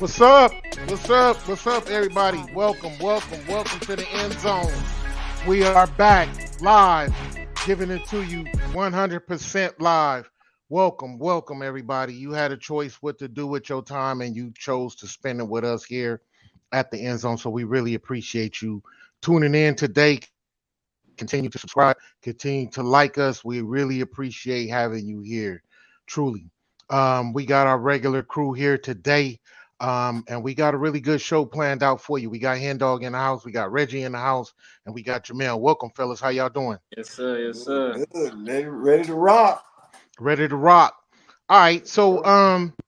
What's up? What's up? What's up, everybody? Welcome to the end zone. We are back live, giving it to you 100% live. Welcome, everybody. You had a choice what to do with your time, and you chose to spend it with us here at the end zone. So we really appreciate you tuning in today. Continue to subscribe, continue to like us. We really appreciate having you here, truly. We got our regular crew here today. And we got a really good show planned out for you. We got Hen Dog in the house, we got Reggie in the house, and we got Jamel. Welcome, fellas. How y'all doing? Yes, sir. Yes, Good, sir. good. Ready to rock. Ready to rock. All right. So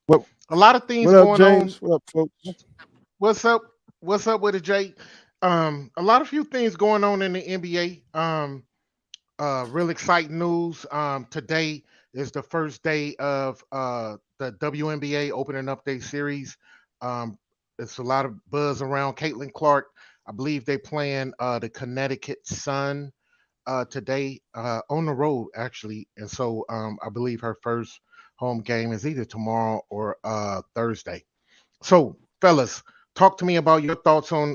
What a lot of things what up, going on. James? What up, folks? What's up? What's up with it, Jay? A lot of few things going on in the NBA. Real exciting news. Today is the first day of the WNBA opening up their series. Um, it's a lot of buzz around Caitlin Clark. I believe they playing the Connecticut Sun today on the road actually, and so I believe her first home game is either tomorrow or Thursday. So, fellas, talk to me about your thoughts on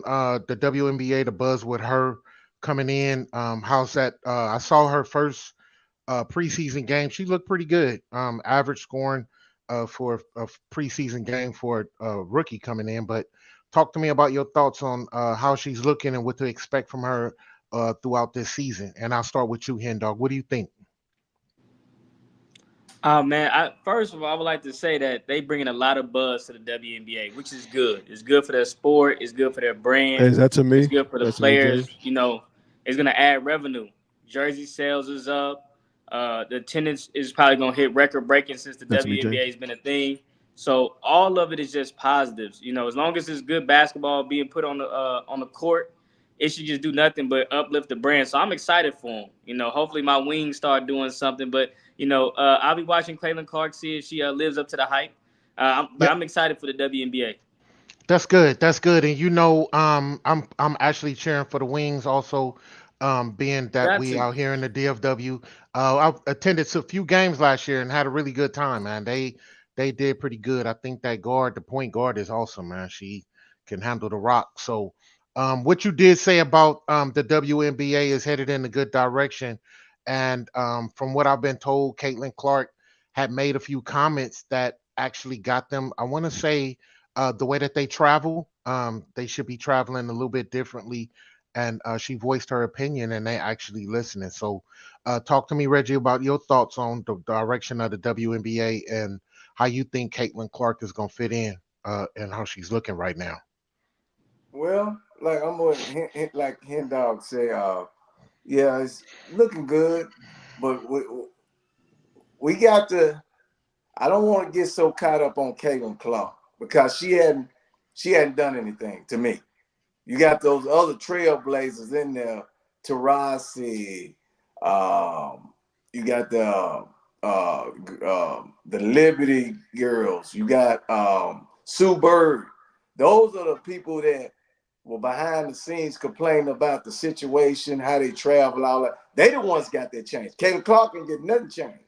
the WNBA, the buzz with her coming in. How's that? I saw her first preseason game. She looked pretty good. Average scoring for a preseason game for a rookie coming in. But talk to me about your thoughts on how she's looking and what to expect from her throughout this season. And I'll start with you, Hen Dog. What do you think? Oh man, first of all, I would like to say that they bringing a lot of buzz to the WNBA, which is good. It's good for their sport. It's good for their Hey, brand. is that to It's me? good for the That's to me, players. James. It's gonna add revenue. Jersey sales is up. The attendance is probably gonna hit record breaking since the That's to me, WNBA James. has been a thing. So all of it is just positives. As long as it's good basketball being put on the court, it should just do nothing but uplift the brand. So I'm excited for them. Hopefully my wings start doing something. But I'll be watching Caitlin Clark see if she lives up to the hype. But Yeah, I'm excited for the WNBA. that's good. That's good. And I'm actually cheering for the Wings also, being that Got we to. out here in the DFW. I attended a few games last year and had a really good time, man. They did pretty good. I think that guard, the point guard, is awesome, man. She can handle the rock. So, what you did say about the WNBA is headed in a good direction. And from what I've been told, Caitlin Clark had made a few comments that actually got them. I want to say the way that they travel, they should be traveling a little bit differently. And she voiced her opinion, and they actually listening. So, talk to me, Reggie, about your thoughts on the direction of the WNBA and how you think Caitlin Clark is going to fit in and how she's looking right now. Well, like I'm gonna like Hen Dog say, yeah, it's looking good, but we got to. I don't want to get so caught up on Caitlin Clark because she hadn't done anything to me. You got those other trailblazers in there, Tarasi. Um, you got the Liberty Girls. You got Sue Bird. Those are the people that were behind the scenes complaining about the situation, how they travel, all that. They the ones got that change. Caitlin Clark can get nothing changed.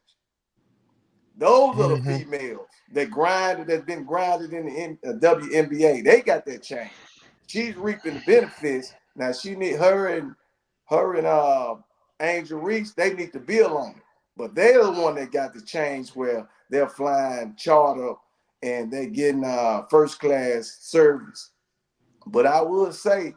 Those are the Hmm. females that grinded, that's been grinded in the WNBA. They got that change. She's reaping the benefits. Now she need her and Angel Reese, they need to build on it. But they're the one that got the change where they're flying charter and they're getting first class service. But I will say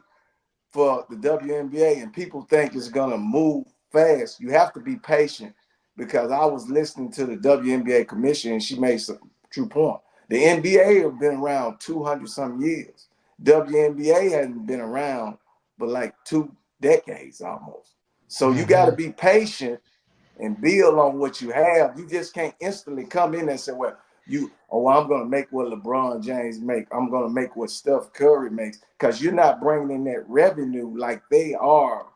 for the WNBA, and people think it's gonna move fast, you have to be patient because I was listening to the WNBA commission and she made some true point. The NBA have been around 200 some years. WNBA hasn't been around but like 2 decades almost. So you got to Hmm. be patient and build on what you have. You just can't instantly come in and say, well, I'm gonna make what LeBron James make. I'm gonna make what Steph Curry makes, because you're not bringing in that revenue like they are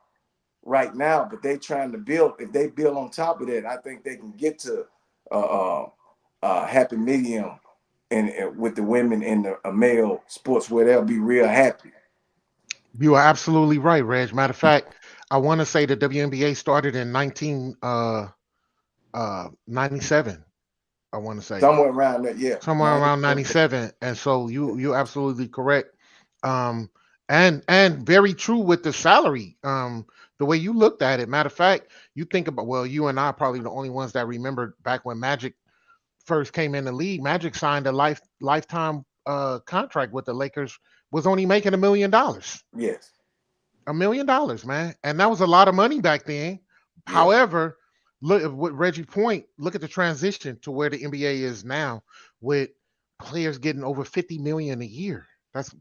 right now. But they trying to build. If they build on top of that, I think they can get to happy medium and with the women in the male sports where they'll be real happy. You are absolutely right, Reg. Matter of fact, I want to say the WNBA started in 1997. I want to say somewhere around that. Yeah, somewhere 90. around 97. And so you absolutely correct. Um, and very true with the salary. The way you looked at it. Matter of fact, you think about, well, you and I are probably the only ones that remember back when Magic first came in the league. Magic signed a lifetime contract with the Lakers, was only making $1 million. Yes. $1 million, man, and that was a lot of money back then. Yeah. However, look at what Reggie Point. Look at the transition to where the NBA is now, with players getting over 50 million a year.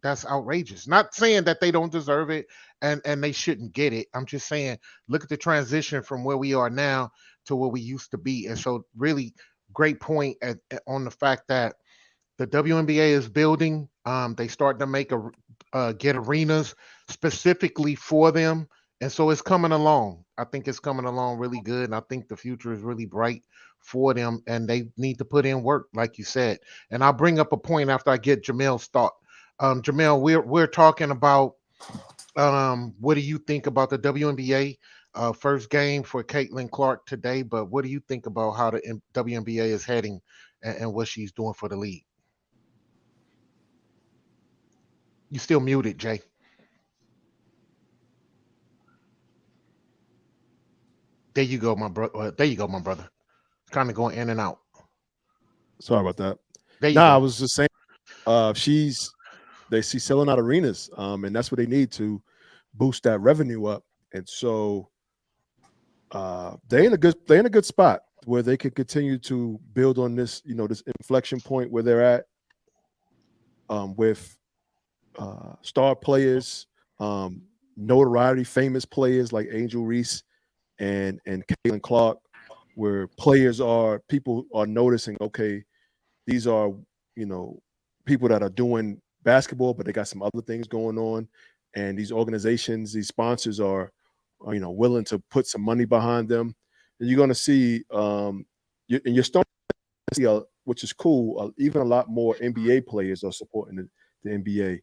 That's outrageous. Not saying that they don't deserve it and they shouldn't get it. I'm just saying, look at the transition from where we are now to where we used to be. And so, really, great point on the fact that the WNBA is building. They starting to make get arenas specifically for them, and so it's coming along. I think it's coming along really good, and I think the future is really bright for them. And they need to put in work, like you said. And I'll bring up a point after I get Jamel's thought. Jamel, we're talking about what do you think about the WNBA? First game for Caitlin Clark today, but what do you think about how the WNBA is heading and what she's doing for the league? You still muted, Jay. There you go, my brother. There you go, my brother. Kind of going in and out. Sorry about that. There you Nah, I go. was just saying, she's selling out arenas, and that's what they need to boost that revenue up. And so they're in a good spot where they can continue to build on this, this inflection point where they're at, with star players, notoriety, famous players like Angel Reese and Caitlin Clark, where people are noticing, okay, these are, people that are doing basketball, but they got some other things going on. And these organizations, these sponsors are willing to put some money behind them. And you're going to see, you're starting to see, which is cool, even a lot more NBA players are supporting the NBA.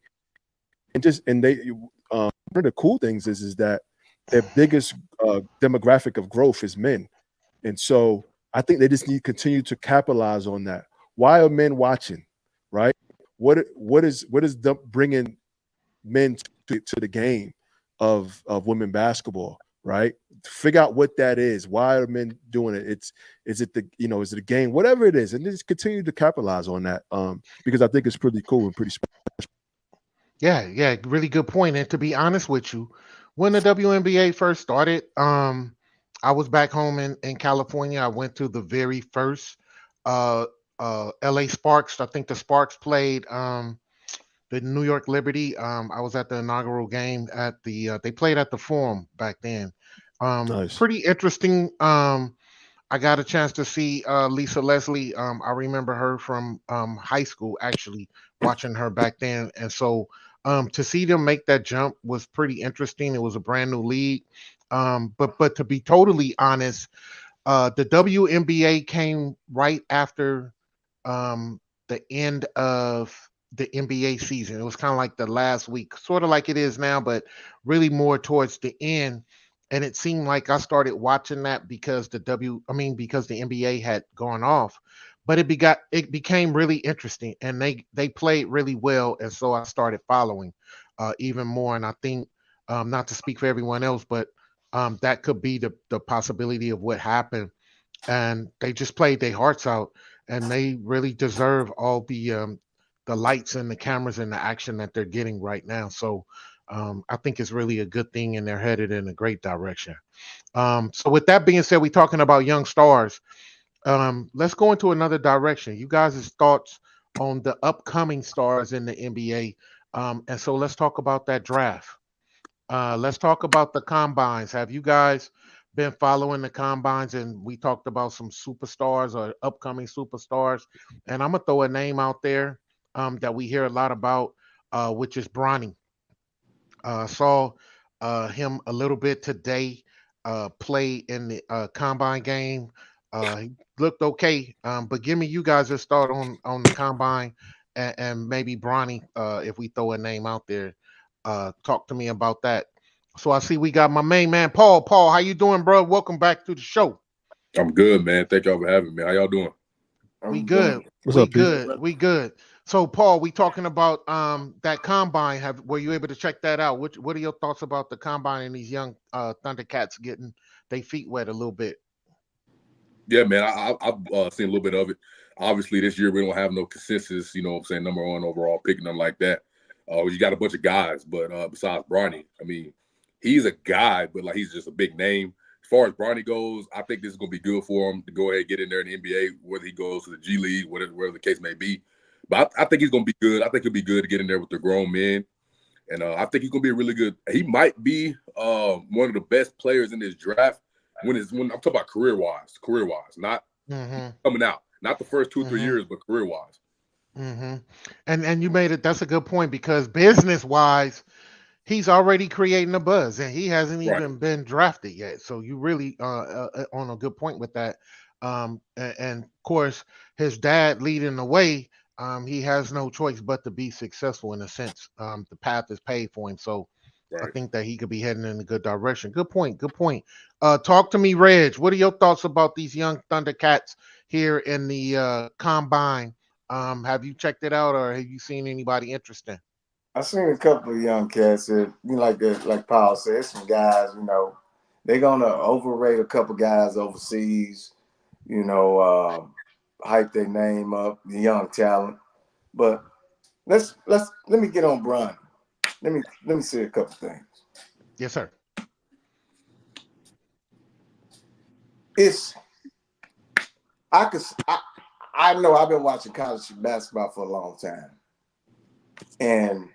One of the cool things is that their biggest demographic of growth is men. And so I think they just need to continue to capitalize on that. Why are men watching, right? What is bringing men to the game of women basketball, right? Figure out what that is. Why are men doing it? Is it a game, whatever it is, and just continue to capitalize on that, because I think it's pretty cool and pretty special. Yeah, really good point. And to be honest with you, when the WNBA first started, I was back home in California. I went to the very first uh, LA Sparks. I think the Sparks played the New York Liberty. I was at the inaugural game at they played at the Forum back then. Nice. Pretty interesting. I got a chance to see Lisa Leslie. I remember her from high school, actually, watching her back then. And so to see them make that jump was pretty interesting. It was a brand new league. But to be totally honest, the WNBA came right after the end of the NBA season. It was kind of like the last week, sort of like it is now, but really more towards the end. And it seemed like I started watching that because because the NBA had gone off. But it became really interesting, and they played really well, and so I started following even more. And I think, not to speak for everyone else, but that could be the possibility of what happened. And they just played their hearts out, and they really deserve all the lights and the cameras and the action that they're getting right now. So I think it's really a good thing, and they're headed in a great direction. So with that being said, we're talking about young stars. Let's go into another direction. You guys' thoughts on the upcoming stars in the NBA. And so let's talk about that draft. Let's talk about the combines. Have you guys been following the combines? And we talked about some superstars or upcoming superstars. And I'm gonna throw a name out there that we hear a lot about, which is Bronny. Saw him a little bit today. Play in the combine game. He looked okay. But give me you guys a start on the combine and maybe Bronny, if we throw a name out there. Talk to me about that. So I see we got my main man, Paul. Paul, how you doing, bro? Welcome back to the show. I'm good, man. Thank y'all for having me. How y'all doing? We I'm good. doing it. What's We up, Pete? good. We good. So Paul, we talking about that combine. Were you able to check that out? What are your thoughts about the combine and these young Thundercats getting their feet wet a little bit? Yeah, man, I've seen a little bit of it. Obviously, this year we don't have no consensus, you know what I'm saying, number one overall pick, nothing like that. You got a bunch of guys, but besides Bronny, I mean, he's a guy, but like he's just a big name. As far as Bronny goes, I think this is going to be good for him to go ahead and get in there in the NBA, whether he goes to the G League, whatever the case may be. But I think he's going to be good. I think he'll be good to get in there with the grown men. And I think he's going to be really good. He might be one of the best players in this draft when I'm talking about career-wise, not coming out. Not the first 2-3 years, but career-wise. And you made it. That's a good point because business wise, he's already creating a buzz, and he hasn't Right. even been drafted yet. So you really on a good point with that. And of course, his dad leading the way. He has no choice but to be successful in a sense. The path is paid for him. So I Right. think that he could be heading in a good direction. Good point. Good point. Talk to me, Reg. What are your thoughts about these young Thundercats here in the combine? Have you checked it out, or have you seen anybody interesting? I seen a couple of young cats that, like Paul said, some guys, they're gonna overrate a couple guys overseas, hype their name up, the young talent. But let me get on Bron. Let me say a couple things. Yes, sir. I know I've been watching college basketball for a long time, and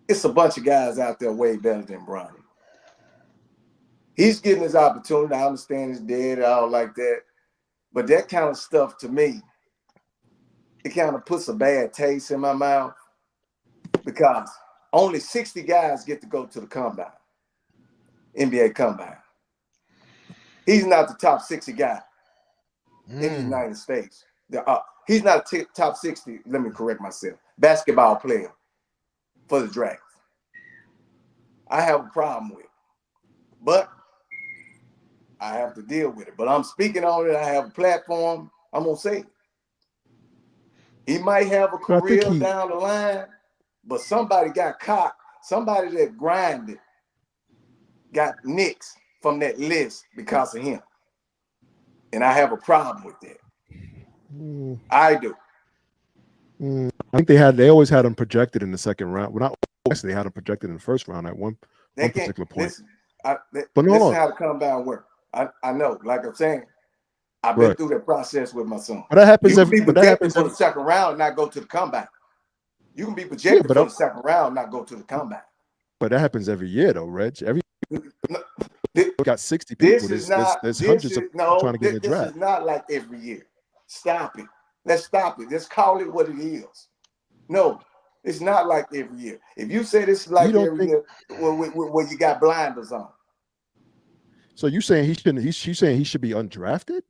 it's a bunch of guys out there way better than Bronny. He's getting his opportunity. I understand he's dead, all like that. But that kind of stuff, to me, it kind of puts a bad taste in my mouth because only 60 guys get to go to the combine, NBA combine. He's not the top 60 guy in the United States. He's not a top 60, let me correct myself, basketball player for the draft. I have a problem with it, but I have to deal with it. But I'm speaking on it. I have a platform. I'm going to say it. He might have a career down the line, but somebody got caught. Somebody that grinded got Knicks from that list because of him. And I have a problem with that. I do. I think they always had him projected in the second round. Well, not always, they had him projected in the first round at one particular point. Listen, listen how the combine work. I know, like I'm saying, I've been through that process with my son. But that happens you can be projected for the second round and not go to the combine. You can be projected for the second round and not go to the combine. But that happens every year, though, Reg. We got 60 people. There's hundreds of people trying to get in the draft. This is not like every year. Stop it. Let's stop it. Let's call it what it is. No, it's not like every year. If you say this is like every year, well, you got blinders on. So you saying he shouldn't? She's saying he should be undrafted?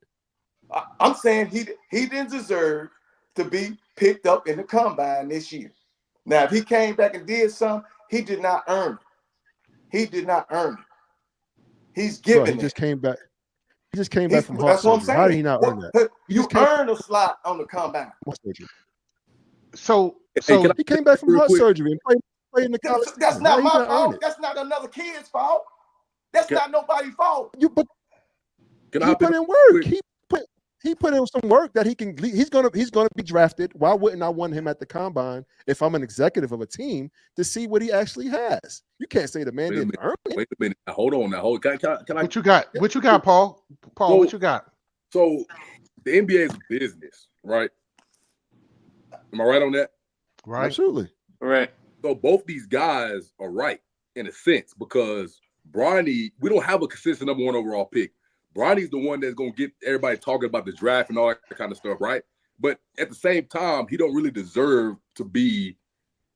I'm saying he didn't deserve to be picked up in the combine this year. Now, if he came back and did something, he did not earn it. He did not earn it. He's given it. He just came back. He just came back from heart surgery. What I'm saying. How did he not earn that? You earned a slot on the combine. So he came back from heart surgery and played in the college. That's not my fault. That's not another kid's fault. That's not nobody's fault. He put in work. He put in some work that he can. He's gonna be drafted. Why wouldn't I want him at the combine if I'm an executive of a team to see what he actually has? You can't say the man didn't earn it. Wait a minute. Hold on. Now, can I? What you got? What you got, Paul? Paul, what you got? So the NBA is business, right? Am I right on that? Right. Absolutely. Right. So both these guys are right in a sense because Bronny, we don't have a consistent number one overall pick. Bronny's the one that's going to get everybody talking about the draft and all that kind of stuff, right? But at the same time, he don't really deserve to be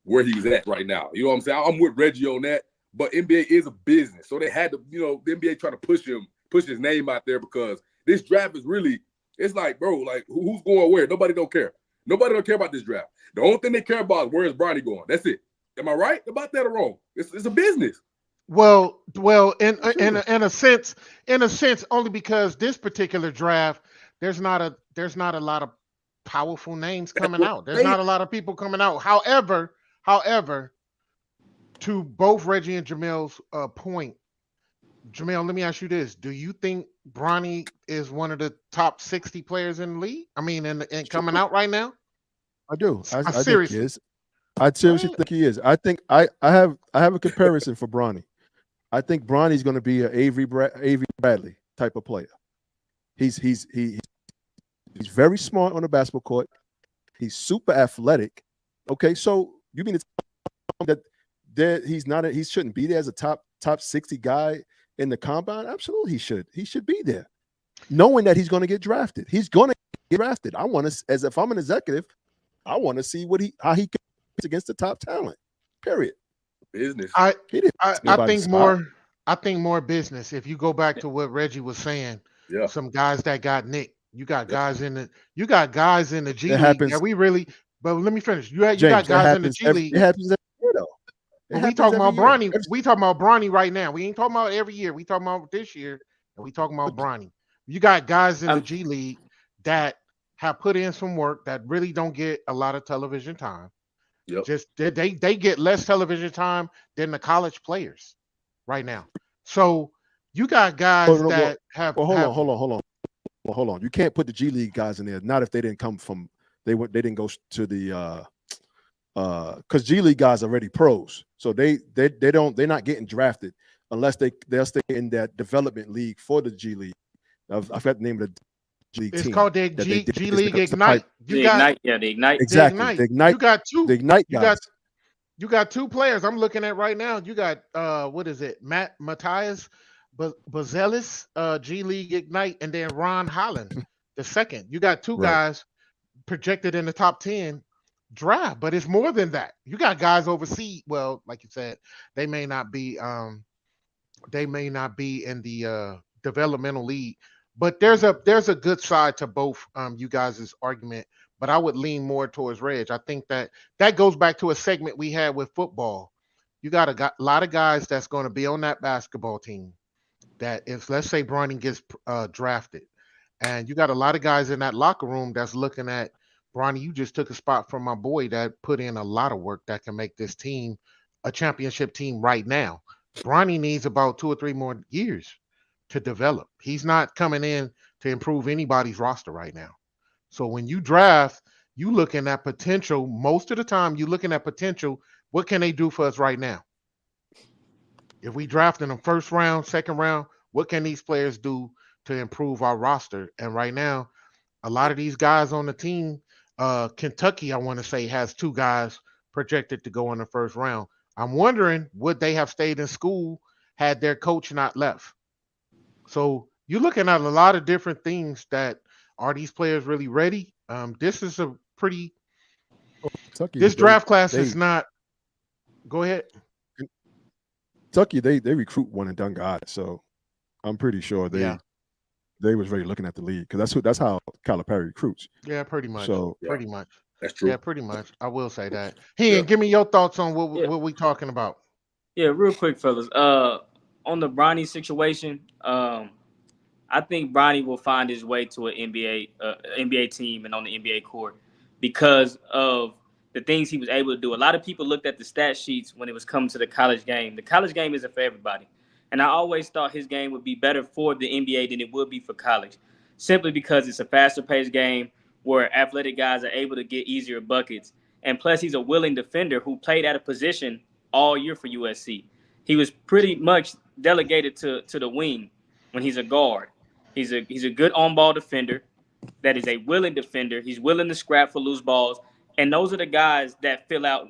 where he's at right now. You know what I'm saying? I'm with Reggie on that, but NBA is a business. So they had to, the NBA trying to push his name out there because this draft is really, it's like, bro, like who's going where? Nobody don't care. Nobody don't care about this draft. The only thing they care about is where is Bronny going. That's it. Am I right about that or wrong? It's a business. Well, in a sense, only because this particular draft, there's not a lot of powerful names That's coming what out. There's I'm saying. not a lot of people coming out. However, to both Reggie and Jamel's point, Jamel, let me ask you this: do you think Bronny is one of the top 60 players in the league? I mean, and coming Sure, out right now? I do. I think he Seriously, is. I seriously right? think he is. I have a comparison for Bronny. I think Bronny's going to be an Avery Bradley type of player. He's very smart on the basketball court. He's super athletic. Okay, so you mean to tell me that he shouldn't be there as a top 60 guy in the combine? Absolutely, he should. He should be there, knowing that he's going to get drafted. He's going to get drafted. I want to, as if I'm an executive, I want to see how he competes against the top talent. Period. Business. I He didn't I, ask me I about his think spot. more I think more business. If you go back to what Reggie was saying, Yeah. some guys that got nicked. Yeah. You got guys in the G It League that happens, we really. But let me finish. You got James. guys in the G It League. happens every year, though. It But we happens talking every about year. Bronny. We talking about Bronny right now. We ain't talking about every year. We talking about this year, and we talking about Bronny. You got guys in the I'm, G League that have put in some work that really don't get a lot of television time. Yep. Just they get less television time than the college players right now. So you got Well, guys no, well, that have well, have hold on. You can't put the G League guys in there. Not if they didn't come from. They didn't go to the because G League guys are already pros, so they're not getting drafted unless they'll stay in that development league for the G League. I forgot the name of the G League it's team called the that they G did. G It's League because it's a pipe. Ignite. You the got ignite, yeah, the ignite. the Exactly, Ignite. You got the two. Ignite You got guys. you got two players. I'm looking at right now. You got what is it? Matthias Bazelis, G League Ignite, and then Ron Holland, the second. You got two Right. guys projected in the top 10 draft, but it's more than that. You got guys overseas. Well, like you said, they may not be in the developmental league, but there's a good side to both you guys' argument. But I would lean more towards Reg. I think that goes back to a segment we had with football. You got lot of guys that's going to be on that basketball team. That if let's say Bronny gets drafted, and you got a lot of guys in that locker room that's looking at Bronny. You just took a spot from my boy that put in a lot of work that can make this team a championship team right now. Bronny needs about 2 or 3 more years to develop. He's not coming in to improve anybody's roster right now. So when you draft, you looking at potential. Most of the time, you looking at potential. What can they do for us right now? If we draft in the first round, second round, what can these players do to improve our roster? And right now, a lot of these guys on the team, Kentucky, I want to say, has two guys projected to go in the first round. I'm wondering, would they have stayed in school had their coach not left? So you're looking at a lot of different things that are these players really ready? This is a pretty Kentucky, this draft class is not. Go ahead. Kentucky, they recruit one and done guys. So I'm pretty sure Yeah, they was really looking at the league because that's how Calipari recruits. yeah, pretty much, So Yeah. pretty much. That's Yeah, true. pretty much. I will say that. Yeah. Hey, give me your thoughts on Yeah, what we talking about. yeah, real quick, fellas. On the Bronny situation, I think Bronny will find his way to an NBA team and on the NBA court because of the things he was able to do. A lot of people looked at the stat sheets when it was coming to the college game. The college game isn't for everybody. And I always thought his game would be better for the NBA than it would be for college, simply because it's a faster paced game where athletic guys are able to get easier buckets. And plus, he's a willing defender who played at a position all year for USC. He was pretty much delegated to the wing when he's a guard. He's a good on ball defender that is a willing defender. He's willing to scrap for loose balls, and those are the guys that fill out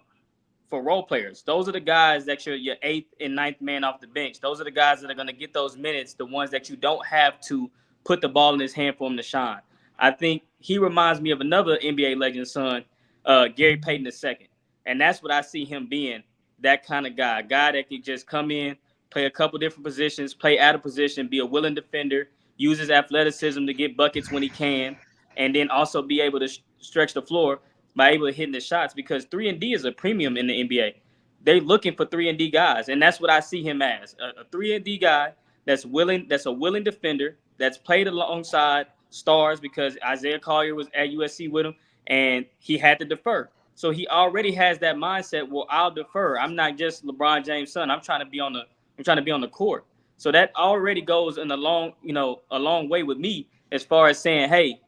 for role players. Those are the guys that your eighth and ninth man off the bench. Those are the guys that are going to get those minutes. The ones that you don't have to put the ball in his hand for him to shine. I think he reminds me of another NBA legend son, Gary Payton II, and that's what I see him being. That kind of guy, a guy that can just come in, play a couple different positions, play out of position, be a willing defender, use his athleticism to get buckets when he can, and then also be able to stretch the floor by able to hitting the shots because 3 and D is a premium in the NBA. They looking for 3 and D guys, and that's what I see him as a 3 and D guy that's willing, that's a willing defender, that's played alongside stars because Isaiah Collier was at USC with him, and he had to defer. So he already has that mindset. Well, I'll defer. I'm not just LeBron James' son. I'm trying to be on the court. So that already goes in a long way with me as far as saying, hey,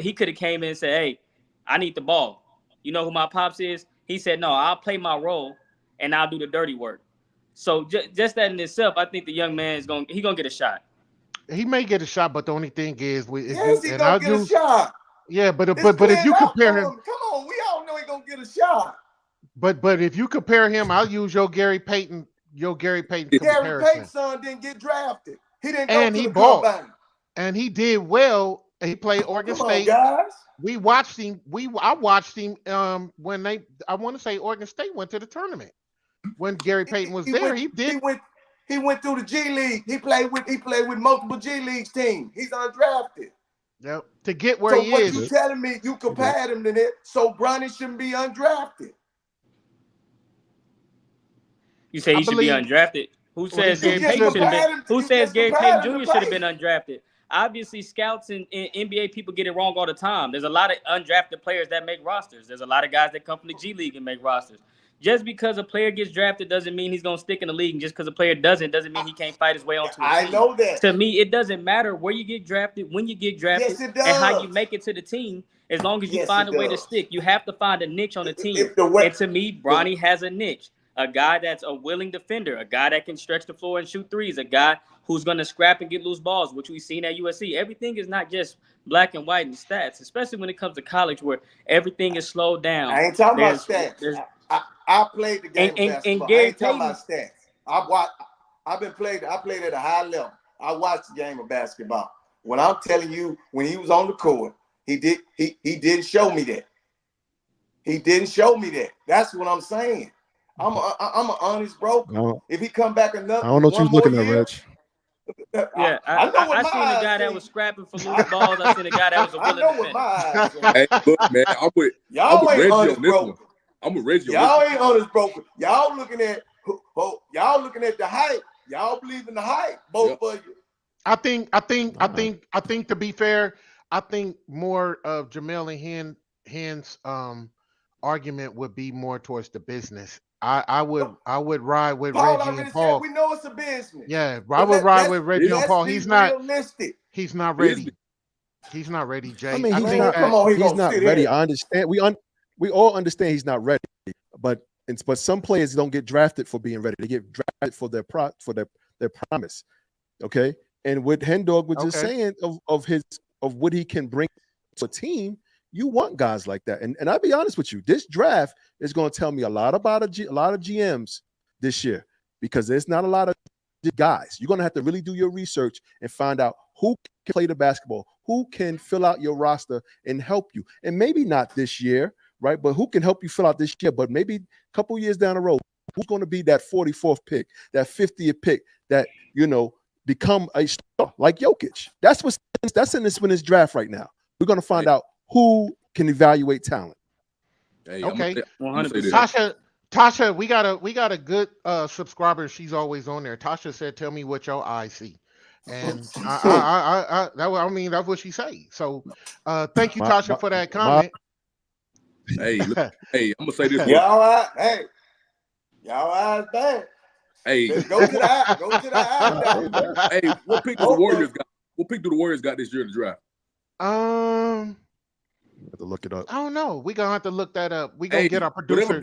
he could have came in and said, hey, I need the ball. You know who my pops is? He said, no, I'll play my role and I'll do the dirty work. So just that in itself, I think the young man gonna get a shot. He may get a shot, but the only thing is, Yes, he gonna get a shot. Yeah, but It's if you compare him, come on, we all know he gonna get a shot. But if you compare him, I'll use your Gary Payton comparison. Gary Payton's son didn't get drafted. He didn't go And to he the balled. combine. And he did well. He played Oregon Come State. on, guys. We watched him. I watched him when I want to say Oregon State went to the tournament. When Gary Payton was there, he did. He went through the G League. He played with multiple G League teams. He's undrafted. Yep. To get where he is. So what you telling me? You compared him to that. So Bronny shouldn't be undrafted. You say he should be undrafted? Who says Gary Payton should have been? Who says Gary Payton Jr. should have been undrafted? Obviously, scouts and NBA people get it wrong all the time. There's a lot of undrafted players that make rosters. There's a lot of guys that come from the G League and make rosters. Just because a player gets drafted doesn't mean he's going to stick in the league. And just because a player doesn't mean he can't fight his way onto a team. I know that. To me, it doesn't matter where you get drafted, when you get drafted, yes, it does. and how you make it to the team. As long as you find a way to stick, you have to find a niche on the team. And to me, Bronny has a niche. A guy that's a willing defender, a guy that can stretch the floor and shoot threes, a guy who's going to scrap and get loose balls, which we've seen at USC. Everything is not just black and white in stats, especially when it comes to college where everything is slowed down. I ain't talking about stats. I played the game of basketball. I ain't talking about stats. I played at a high level. I watched the game of basketball. When I'm telling you, when he was on the court, he didn't show me that. He didn't show me that. That's what I'm saying. I'm an honest broker. No. If he come back another, I don't know what you're looking at, Rich. Yeah, I seen a guy that was scrapping for loose balls. I seen a guy that was a willing defender. Hey, look, man, I'm with Reggie on this one. I'm with Reggie. Y'all ain't honest broker. Y'all looking at the hype. Y'all believe in the hype, both of you. I think to be fair, I think more of Jamel and Hen's argument would be more towards the business. I would ride with Reggie and Paul. We know it's a business. Yeah, I would ride with Reggie and Paul. He's not realistic. He's not ready. He's not ready, Jay. I mean, he's not ready. I understand. We all understand he's not ready. But some players don't get drafted for being ready. They get drafted for their promise. Okay. And what Hendog was just saying of what he can bring to a team, you want guys like that. And I'll be honest with you, this draft is going to tell me a lot about a lot of GMs this year because there's not a lot of guys. You're going to have to really do your research and find out who can play the basketball, who can fill out your roster and help you. And maybe not this year, right? But who can help you fill out this year? But maybe a couple years down the road, who's going to be that 44th pick, that 50th pick that, become a star like Jokic? That's in this draft right now. We're going to find out who can evaluate talent. Hey, okay. 100%. Tasha, we got a good subscriber. She's always on there. Tasha said, "Tell me what your eyes see," and that's what she say. So, thank you, Tasha, for that comment. Hey, I'm gonna say this. Y'all eyes bad. Hey, go to the eye. Hey, what pick do the Warriors got? What pick do the Warriors got this year in the draft? Have to look it up. I don't know. We're gonna have to look that up. We're gonna get our producer.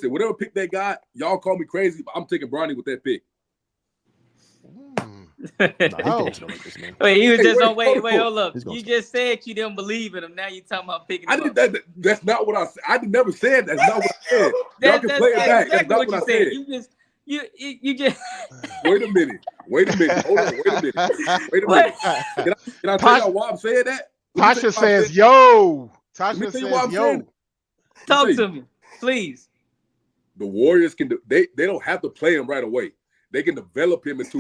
Whatever pick they got, y'all call me crazy, but I'm taking Bronny with that pick. Wait, he was just on. Wait, hold up. You just said you didn't believe in him. Now you talking about picking him up. That's not what I said. I never said that's not what I said. Y'all can play it back. That's not what I said. You just Wait a minute. Hold on. Wait a minute. Can I tell y'all why I'm saying that? Tasha says, "Yo." Tasha says, "Yo." Talk to me, please. The Warriors they don't have to play him right away. They can develop him into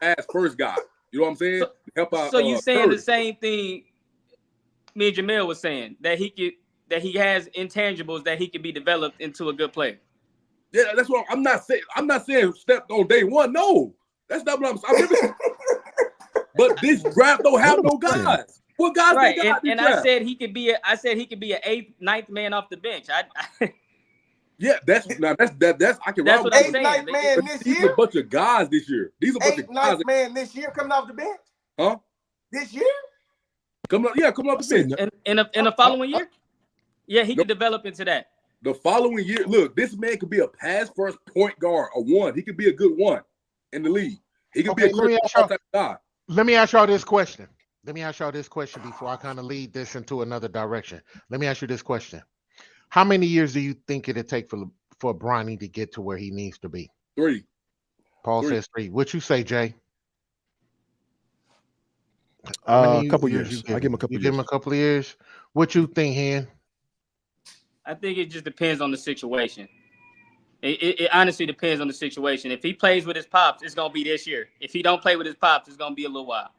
a first guy. You know what I'm saying? Help out. So you saying the same thing me and Jamel was saying, that he has intangibles that he could be developed into a good player. Yeah, that's what I'm not saying. I'm not saying step on day one. No, that's not what I'm saying. But this draft don't have no guys. What guys Right, they got this and draft? I said he could be a eighth, ninth man off the bench. Yeah, that's I can That's ride what with I'm you. Eighth, saying. ninth man this These are year. a bunch of guys this year. These are a bunch Eighth, of guys. ninth man this year coming off the bench. Huh? This year. Coming up the bench. In the following year, yeah, he could develop into that. The following year, look, this man could be a pass first point guard, a one. He could be a good one in the league. He could be a Chris Paul type guy. Let me ask y'all this question. Let me ask y'all this question before I kind of lead this into another direction. Let me ask you this question. How many years do you think it'd take for Bronny to get to where he needs to be? 3. Paul says 3. What you say, Jay? A couple years. I give him a couple You years. give him a couple of years. What you think, Hen? I think it just depends on the situation. It honestly depends on the situation. If he plays with his pops, it's gonna be this year. If he don't play with his pops, it's gonna be a little while.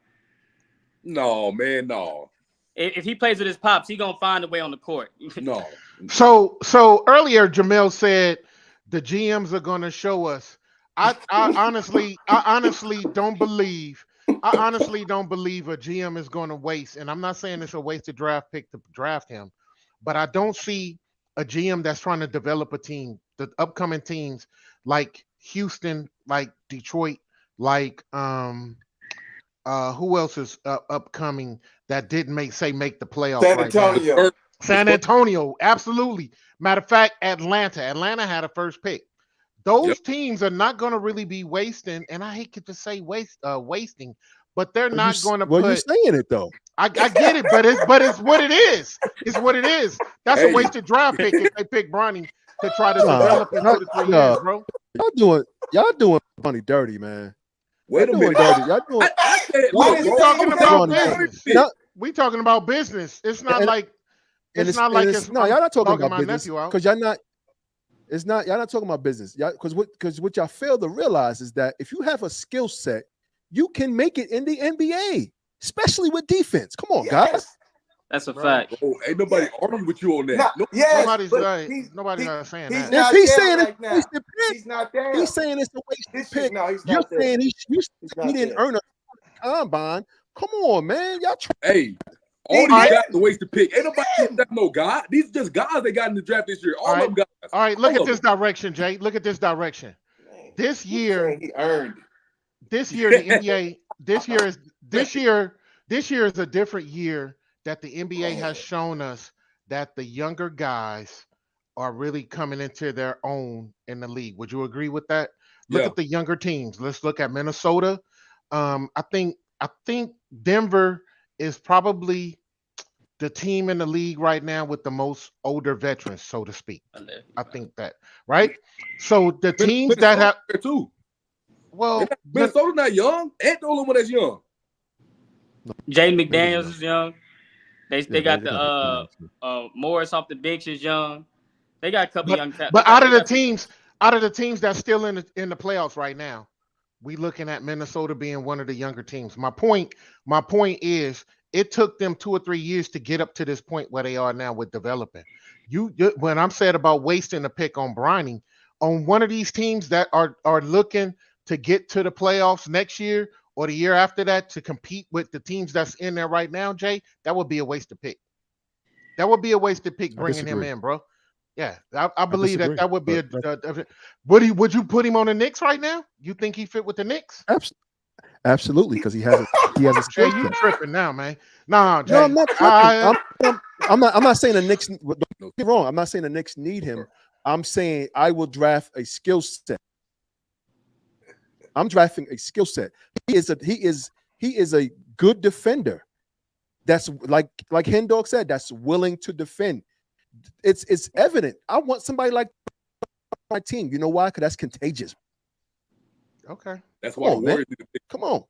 No, man, no. If he plays with his pops, he gonna find a way on the court. No. So earlier Jamel said the GMs are gonna show us. I honestly don't believe. I honestly don't believe a GM is going to waste, and I'm not saying it's a wasted draft pick to draft him, but I don't see a GM that's trying to develop a team, the upcoming teams like Houston, like Detroit, like who else is upcoming that didn't make the playoffs? San right now? Antonio. San Antonio, absolutely. Matter of fact, Atlanta had a first pick. Those teams are not going to really be wasting, and I hate to say wasting, but they're not going to put. Well, you're saying it though. I get it, but it's what it is. It's what it is. That's a wasted draft pick if they pick Bronny to try to develop in 2 to 3 years, bro. Y'all doing Bronny dirty, man. Wait a minute. Y'all doing. We talking about business. We talking about business. It's not like it's not like it's no. Y'all not talking about my business nephew out. because y'all not. It's not. Y'all not talking about business. Y'all because what y'all fail to realize is that if you have a skill set, you can make it in the NBA, especially with defense. Come on, guys. That's a fact. Bro, ain't nobody arguing with you on that. Nobody's not saying that. If he's saying it's a wasted pick, he's not there. he's saying it's a wasted pick. No, he's You're not there. saying he didn't there. earn a combine. Come on, man. Y'all Hey, all these guys are waste to pick. Ain't nobody that no guy. These are just guys they got in the draft this year. All of them guys. All right, look at this direction, Jay. Look at this direction. This year, he earned it. This year, the NBA. This year is a different year that the NBA has shown us that the younger guys are really coming into their own in the league. Would you agree with that? Look at the younger teams. Let's look at Minnesota. I think Denver is probably the team in the league right now with the most older veterans, so to speak. I think that, right? So the teams that have too. Well, Minnesota's not young. Ain't the only one that's young. Jaden McDaniels is young. They got the Morris off the bench is young. They got a couple young. But out of the teams that's still in the playoffs right now, we looking at Minnesota being one of the younger teams. My point is it took them 2 or 3 years to get up to this point where they are now with developing. When I'm said about wasting a pick on Bronny, on one of these teams that are looking to get to the playoffs next year or the year after that to compete with the teams that's in there right now, Jay, that would be a wasted pick. That would be a wasted pick bringing him in, bro. Yeah, I believe that would be would you put him on the Knicks right now? You think he fit with the Knicks? Absolutely, because he has a Jay, you tripping now, man. Nah, Jay. No, I'm not tripping. I'm not saying the Knicks. Don't get wrong. I'm not saying the Knicks need him. I'm saying I will draft a skill set. I'm drafting a skill set. He is a good defender. That's like Hendog said. That's willing to defend. It's evident. I want somebody like my team. You know why? Because that's contagious. Okay. That's why the Warriors need to pick. Come on.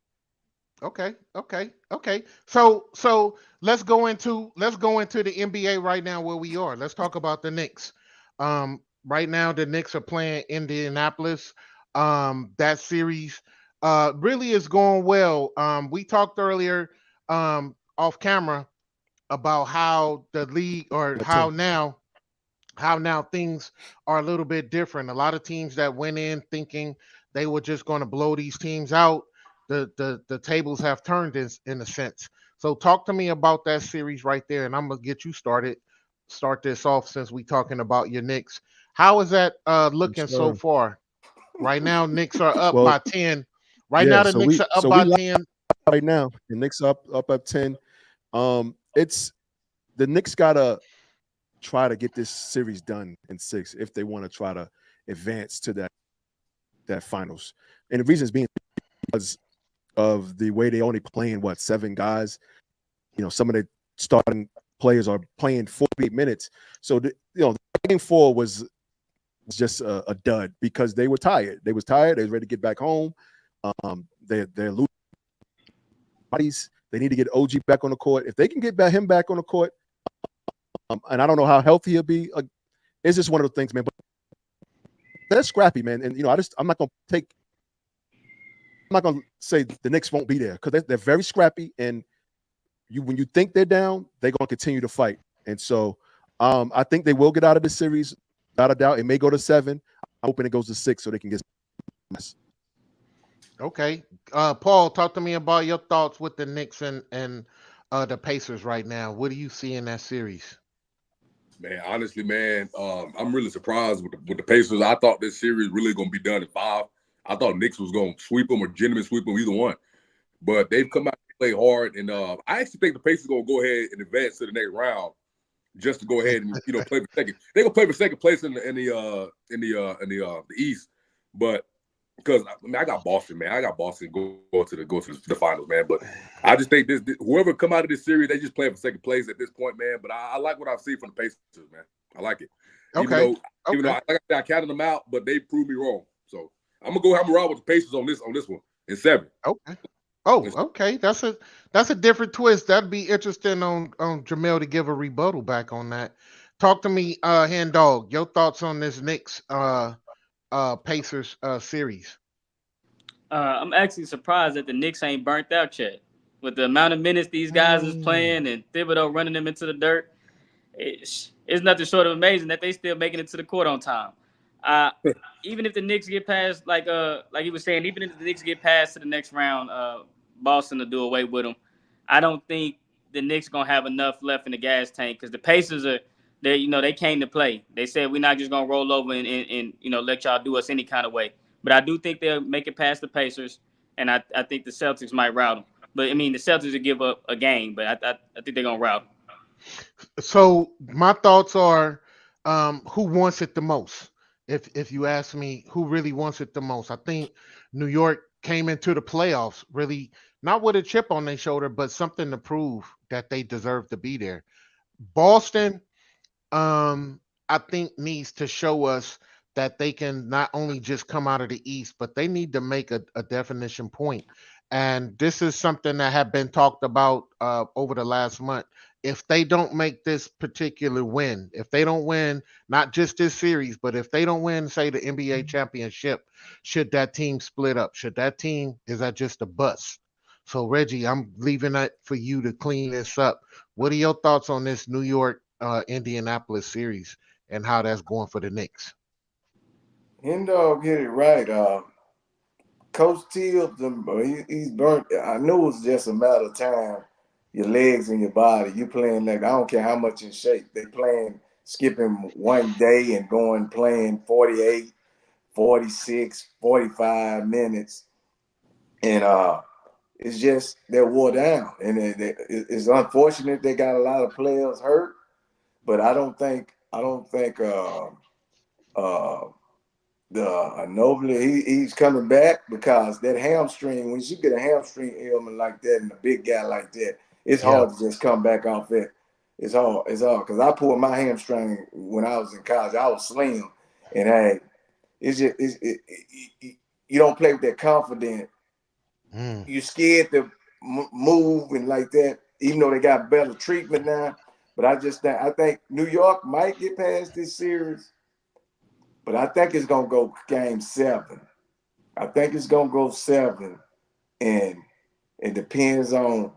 Okay. So let's go into the NBA right now where we are. Let's talk about the Knicks. Right now the Knicks are playing Indianapolis. That series really is going well. We talked earlier off camera about how the league or how now things are a little bit different. A lot of teams that went in thinking they were just going to blow these teams out. the tables have turned in a sense. So talk to me about that series right there, and I'm gonna get you started. Start this off since we talking about your Knicks. How is that Yes, looking so sir. far? Right now, Knicks are up Well, by 10. Right yeah. now, the Knicks are up So by we live 10. right now. The Knicks up at 10. It's the Knicks gotta try to get this series done in 6 if they want to try to advance to that finals. And the reason is being because of the way they only playing 7 guys. Some of the starting players are playing 48 minutes. So game 4 was just a dud because they were tired. They was tired. They was ready to get back home. They're losing bodies. They need to get OG back on the court. If they can get him back on the court, and I don't know how healthy he'll be. It's just one of those things, man. But they're scrappy, man. And I'm not gonna say the Knicks won't be there because they're very scrappy. And when you think they're down, they're gonna continue to fight. And so I think they will get out of this series, without a doubt. It may go to 7. I'm hoping it goes to 6 so they can get. Okay. Paul, talk to me about your thoughts with the Knicks and the Pacers right now. What do you see in that series? Man, honestly, man, I'm really surprised with the Pacers. I thought this series really gonna be done in 5. I thought Knicks was gonna sweep them or gentlemen sweep them, either one. But they've come out and play hard, and I actually think the Pacers gonna go ahead and advance to the next round, just to go ahead and play for second. They're gonna play for second place in the East, but because I got Boston, man. I got Boston go to the finals, man. But I just think this whoever come out of this series, they just playing for second place at this point, man. But I like what I've seen from the Pacers, man. I like it. Okay. Even though like I said, I counted them out, but they proved me wrong. So I'm gonna ride with the Pacers on this one in 7. Okay. Oh, okay. That's a different twist. That'd be interesting on Jamel to give a rebuttal back on that. Talk to me, Hand Dog. Your thoughts on this Knicks Pacers series? I'm actually surprised that the Knicks ain't burnt out yet. With the amount of minutes these guys is playing and Thibodeau running them into the dirt, it's nothing short of amazing that they still making it to the court on time. Even if the Knicks get past, like he was saying, even if the Knicks get past to the next round, Boston will do away with them. I don't think the Knicks gonna have enough left in the gas tank because the Pacers they came to play. They said we're not just gonna roll over and let y'all do us any kind of way. But I do think they'll make it past the Pacers, and I think the Celtics might rout them. But I mean, the Celtics will give up a game, but I think they're gonna rout them. So my thoughts are, who wants it the most? If you ask me, who really wants it the most? I think New York came into the playoffs really not with a chip on their shoulder, but something to prove that they deserve to be there. Boston, I think needs to show us that they can not only just come out of the East, but they need to make a definition point. And this is something that had been talked about over the last month. If they don't make this particular win, if they don't win not just this series, but if they don't win, say the NBA championship, should that team split up? Is that just a bust? So Reggie, I'm leaving that for you to clean this up. What are your thoughts on this New York Indianapolis series and how that's going for the Knicks? Dog hit it right. Coach Till, he's burnt. I knew it was just a matter of time. Your legs and your body. You playing like I don't care how much in shape they playing, skipping one day and going playing 48, 46, 45 minutes, and it's just they're wore down, and it's unfortunate they got a lot of players hurt, but I don't think uh, the Nobly he's coming back because that hamstring. When you get a hamstring ailment like that and a big guy like that, it's Yeah. hard to just come back off it. It's hard. It's hard because I pulled my hamstring when I was in college. I was slim, and hey, it's just you don't play with that confidence. Mm. You scared to move and like that, even though they got better treatment now. But I think New York might get past this series, but I think it's gonna go game 7. I think it's gonna go 7, and it depends on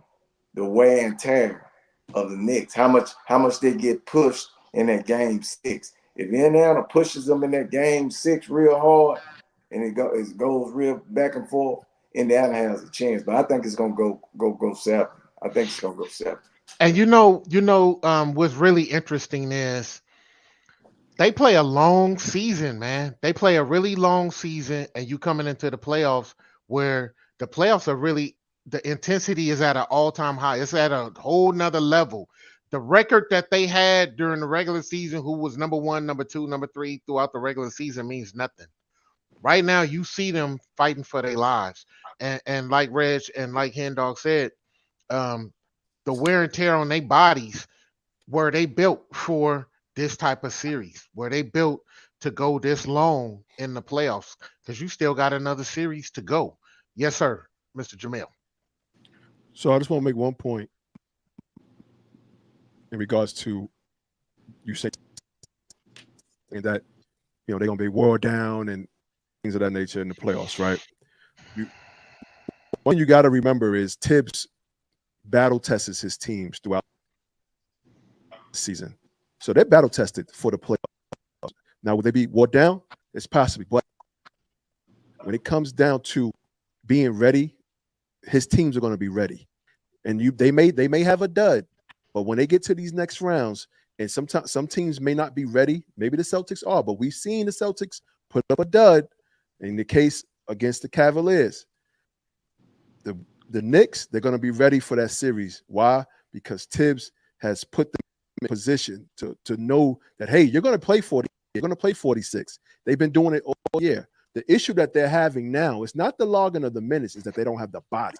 the wear and tear of the Knicks. How much they get pushed in that game 6. If Indiana pushes them in that game 6 real hard, and it goes real back and forth, Indiana has a chance, but I think it's gonna go 7. I think it's gonna go 7. And what's really interesting is they play a long season, man. They play a really long season, and you coming into the playoffs where the playoffs are really the intensity is at an all-time high. It's at a whole nother level. The record that they had during the regular season, who was number one, number two, number three throughout the regular season, means nothing. Right now, you see them fighting for their lives. And like Reg and like Hendog said, um, the wear and tear on their bodies were they built for this type of series, where they built to go this long in the playoffs, because you still got another series to go. Yes, sir, Mr. Jamil. So I just want to make one point in regards to you saying that they're gonna be wore down and things of that nature in the playoffs, right? One you got to remember is Tibbs battle tests his teams throughout the season, so they're battle tested for the playoffs. Now, will they be wore down? It's possible, but when it comes down to being ready, his teams are going to be ready, and they may have a dud, but when they get to these next rounds, and sometimes some teams may not be ready. Maybe the Celtics are, but we've seen the Celtics put up a dud. In the case against the Cavaliers, the Knicks, they're going to be ready for that series. Why? Because Tibbs has put them in position to know that, hey, you're going to play 40, you're going to play 46. They've been doing it all year. The issue that they're having now is not the logging of the minutes, is that they don't have the body.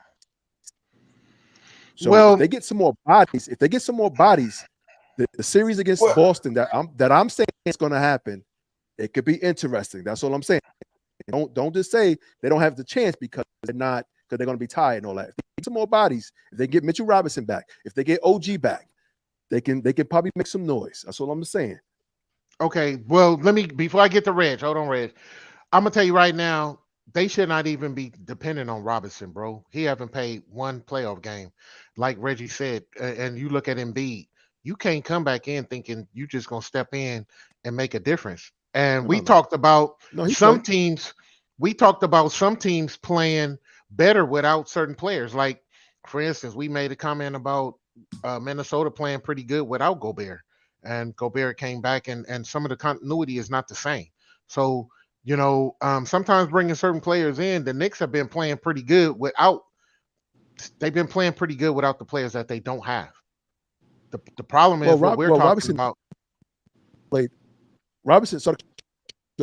So if they get some more bodies, the series against Boston that I'm saying is going to happen, it could be interesting. That's all I'm saying. Don't just say they don't have the chance because they're going to be tired and all that. If they get some more bodies, if they get Mitchell Robinson back, if they get OG back, they can probably make some noise. That's all I'm saying. Okay, well, before I get to Reg, hold on, Reg. I'm gonna tell you right now, they should not even be dependent on Robinson, bro. He haven't played one playoff game, like Reggie said. And you look at Embiid, you can't come back in thinking you just gonna step in and make a difference. And we talked about some teams. We talked about some teams playing better without certain players. Like, for instance, we made a comment about Minnesota playing pretty good without Gobert, and Gobert came back, and some of the continuity is not the same. So sometimes bringing certain players in, the Knicks have been playing pretty good without. They've been playing pretty good without the players that they don't have. The problem is what we're talking about. Played Robinson. So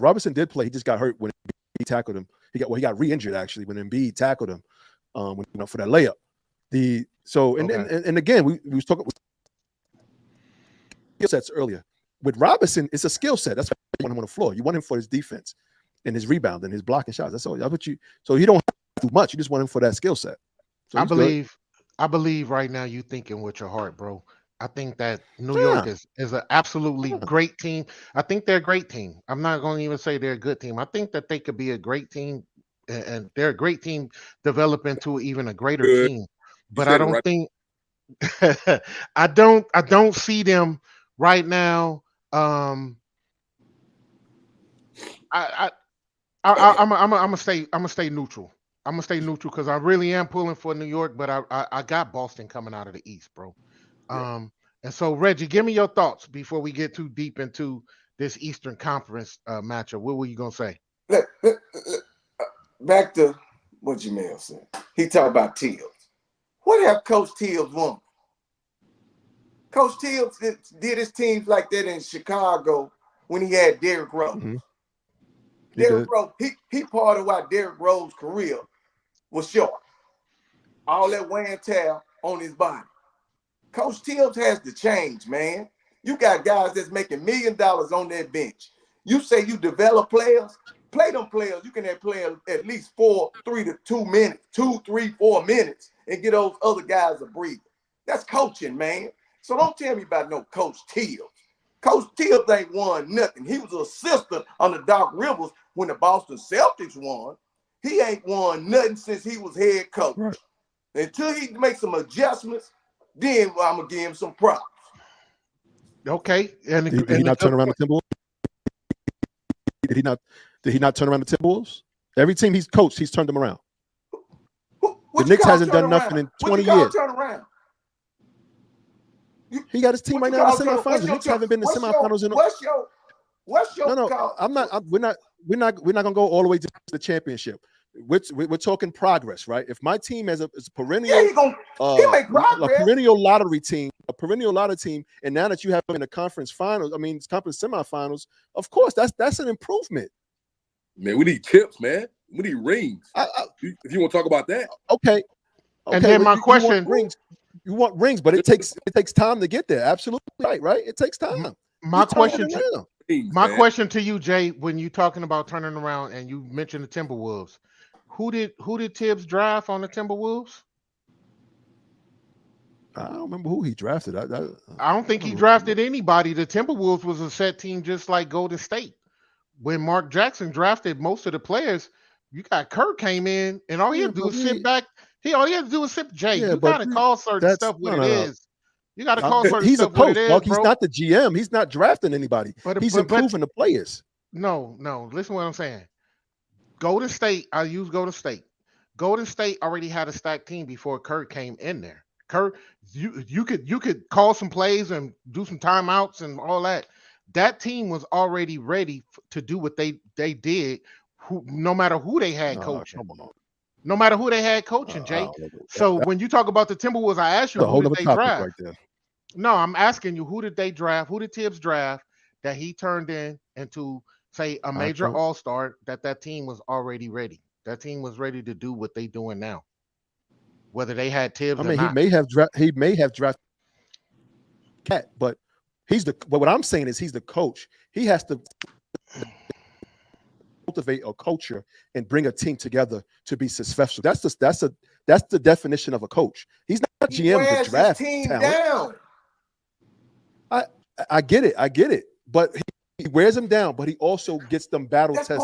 Robinson did play. He just got hurt when he tackled him. He got re-injured actually when Embiid tackled him. For that layup. And again we was talking skill sets earlier. With Robinson, it's a skill set. That's why you want him on the floor. You want him for his defense and his rebound and his blocking shots. That's all. So you don't have to do much. You just want him for that skill set. So I believe right now you thinking with your heart, bro. I think that New York is an absolutely great team. I think they're a great team. I'm not going to even say they're a good team. I think that they could be a great team, and they're a great team develop into even a greater team. But I don't think I don't see them right now. I'm gonna stay neutral. I'm gonna stay neutral because I really am pulling for New York, but I got Boston coming out of the East, bro. And so Reggie, give me your thoughts before we get too deep into this Eastern Conference matchup. What were you gonna say? Back to what Jamil said. He talked about Tibbs. What have Coach Tibbs won? Coach Tibbs did his teams like that in Chicago when he had Derrick Rose. Mm-hmm. Derrick Rose, he part of why Derrick Rose's career was short. All that wear and tear on his body. Coach Tibbs has to change, man. You got guys that's making $1 million on that bench. You say you develop players, play them players. You can have players at least 3 to 2 minutes, 2, 3, 4 minutes, and get those other guys a breather. That's coaching, man. So don't tell me about no Coach Tibbs. Coach Tibbs ain't won nothing. He was an assistant under Doc Rivers when the Boston Celtics won. He ain't won nothing since he was head coach. Right. Until he makes some adjustments, then I'm going to give him some props. Okay. Did he not turn around the Timberwolves? Did he not turn around the Timberwolves? Every team he's coached, he's turned them around. What you Knicks call hasn't done turnaround? nothing in What 20 you call years. turnaround? He got his team What right you now in call the turnaround? semifinals. The Knicks haven't been in the semifinals in. What's your No. call? We're not gonna go all the way to the championship. We're talking progress, right? If my team is a perennial, he make a progress. perennial lottery team, and now that you have them in the conference finals, conference semifinals, of course, that's an improvement. Man, we need chips, man. We need rings. If you want to talk about that, okay. And then my question: you want rings, but it takes time to get there. Absolutely right. It takes time. My question rings, question to you, Jay, when you talking about turning around and you mentioned the Timberwolves, who did Tibbs draft on the Timberwolves? I don't remember who he drafted. I don't think he drafted anybody. The Timberwolves was a set team just like Golden State. When Mark Jackson drafted most of the players, you got Kirk came in and all he had to do was sit back. All he had to do was sit. Jay, you gotta call certain stuff what it is. You gotta call certain he's stuff a coach, what it is, dog. bro. He's not the GM. He's not drafting anybody. He's improving the players. No. Listen to what I'm saying. Golden State, I use Golden State. Golden State already had a stacked team before Kirk came in there. Kirk, you could call some plays and do some timeouts and all that. That team was already ready to do what they did, no matter who they had coaching. No matter who they had coaching, Jay. So when you talk about the Timberwolves, I asked you who did they draft? Right there. No, I'm asking you who did they draft? Who did Tibbs draft that he turned into say a major all-star that team was already ready. That team was ready to do what they doing now. Whether they had Tibbs or not. He may have drafted Cat, but what I'm saying is he's the coach. He has to cultivate a culture and bring a team together to be successful. That's the definition of a coach. He's not a GM to draft team talent. Down. I get it. But he wears them down, but he also gets them battle tested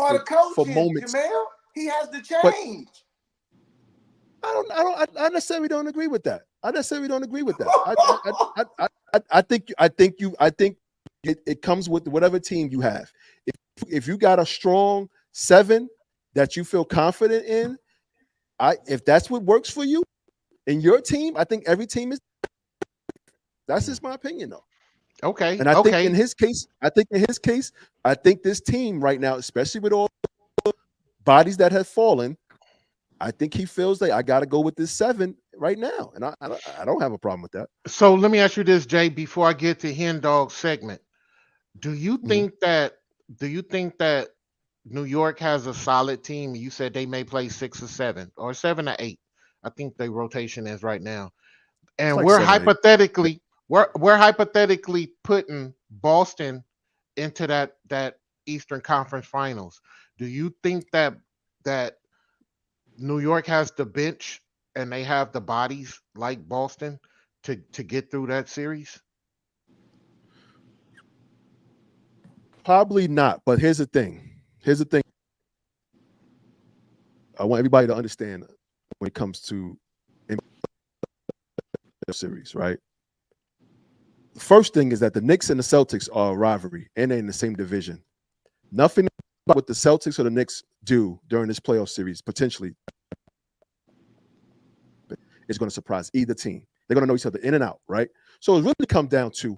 for moments. Jamel. He has to change. But I necessarily don't agree with that. I think it comes with whatever team you have. If you got a strong 7 that you feel confident in, if that's what works for you in your team, I think every team is. That's just my opinion, though. Okay. And I think in his case, I think this team right now, especially with all the bodies that have fallen, I think he feels like I got to go with this 7 right now, and I don't have a problem with that. So let me ask you this, Jay, before I get to Hen Dog segment. Do you think that New York has a solid team? You said they may play 6 or 7 or 7 or 8. I think the rotation is right now. And like we're hypothetically putting Boston into that Eastern Conference Finals. Do you think that New York has the bench and they have the bodies like Boston to get through that series? Probably not, but here's the thing. I want everybody to understand when it comes to the series, right? The first thing is that the Knicks and the Celtics are a rivalry, and they're in the same division. Nothing about what the Celtics or the Knicks do during this playoff series, potentially, is going to surprise either team. They're going to know each other in and out, right? So it really comes down to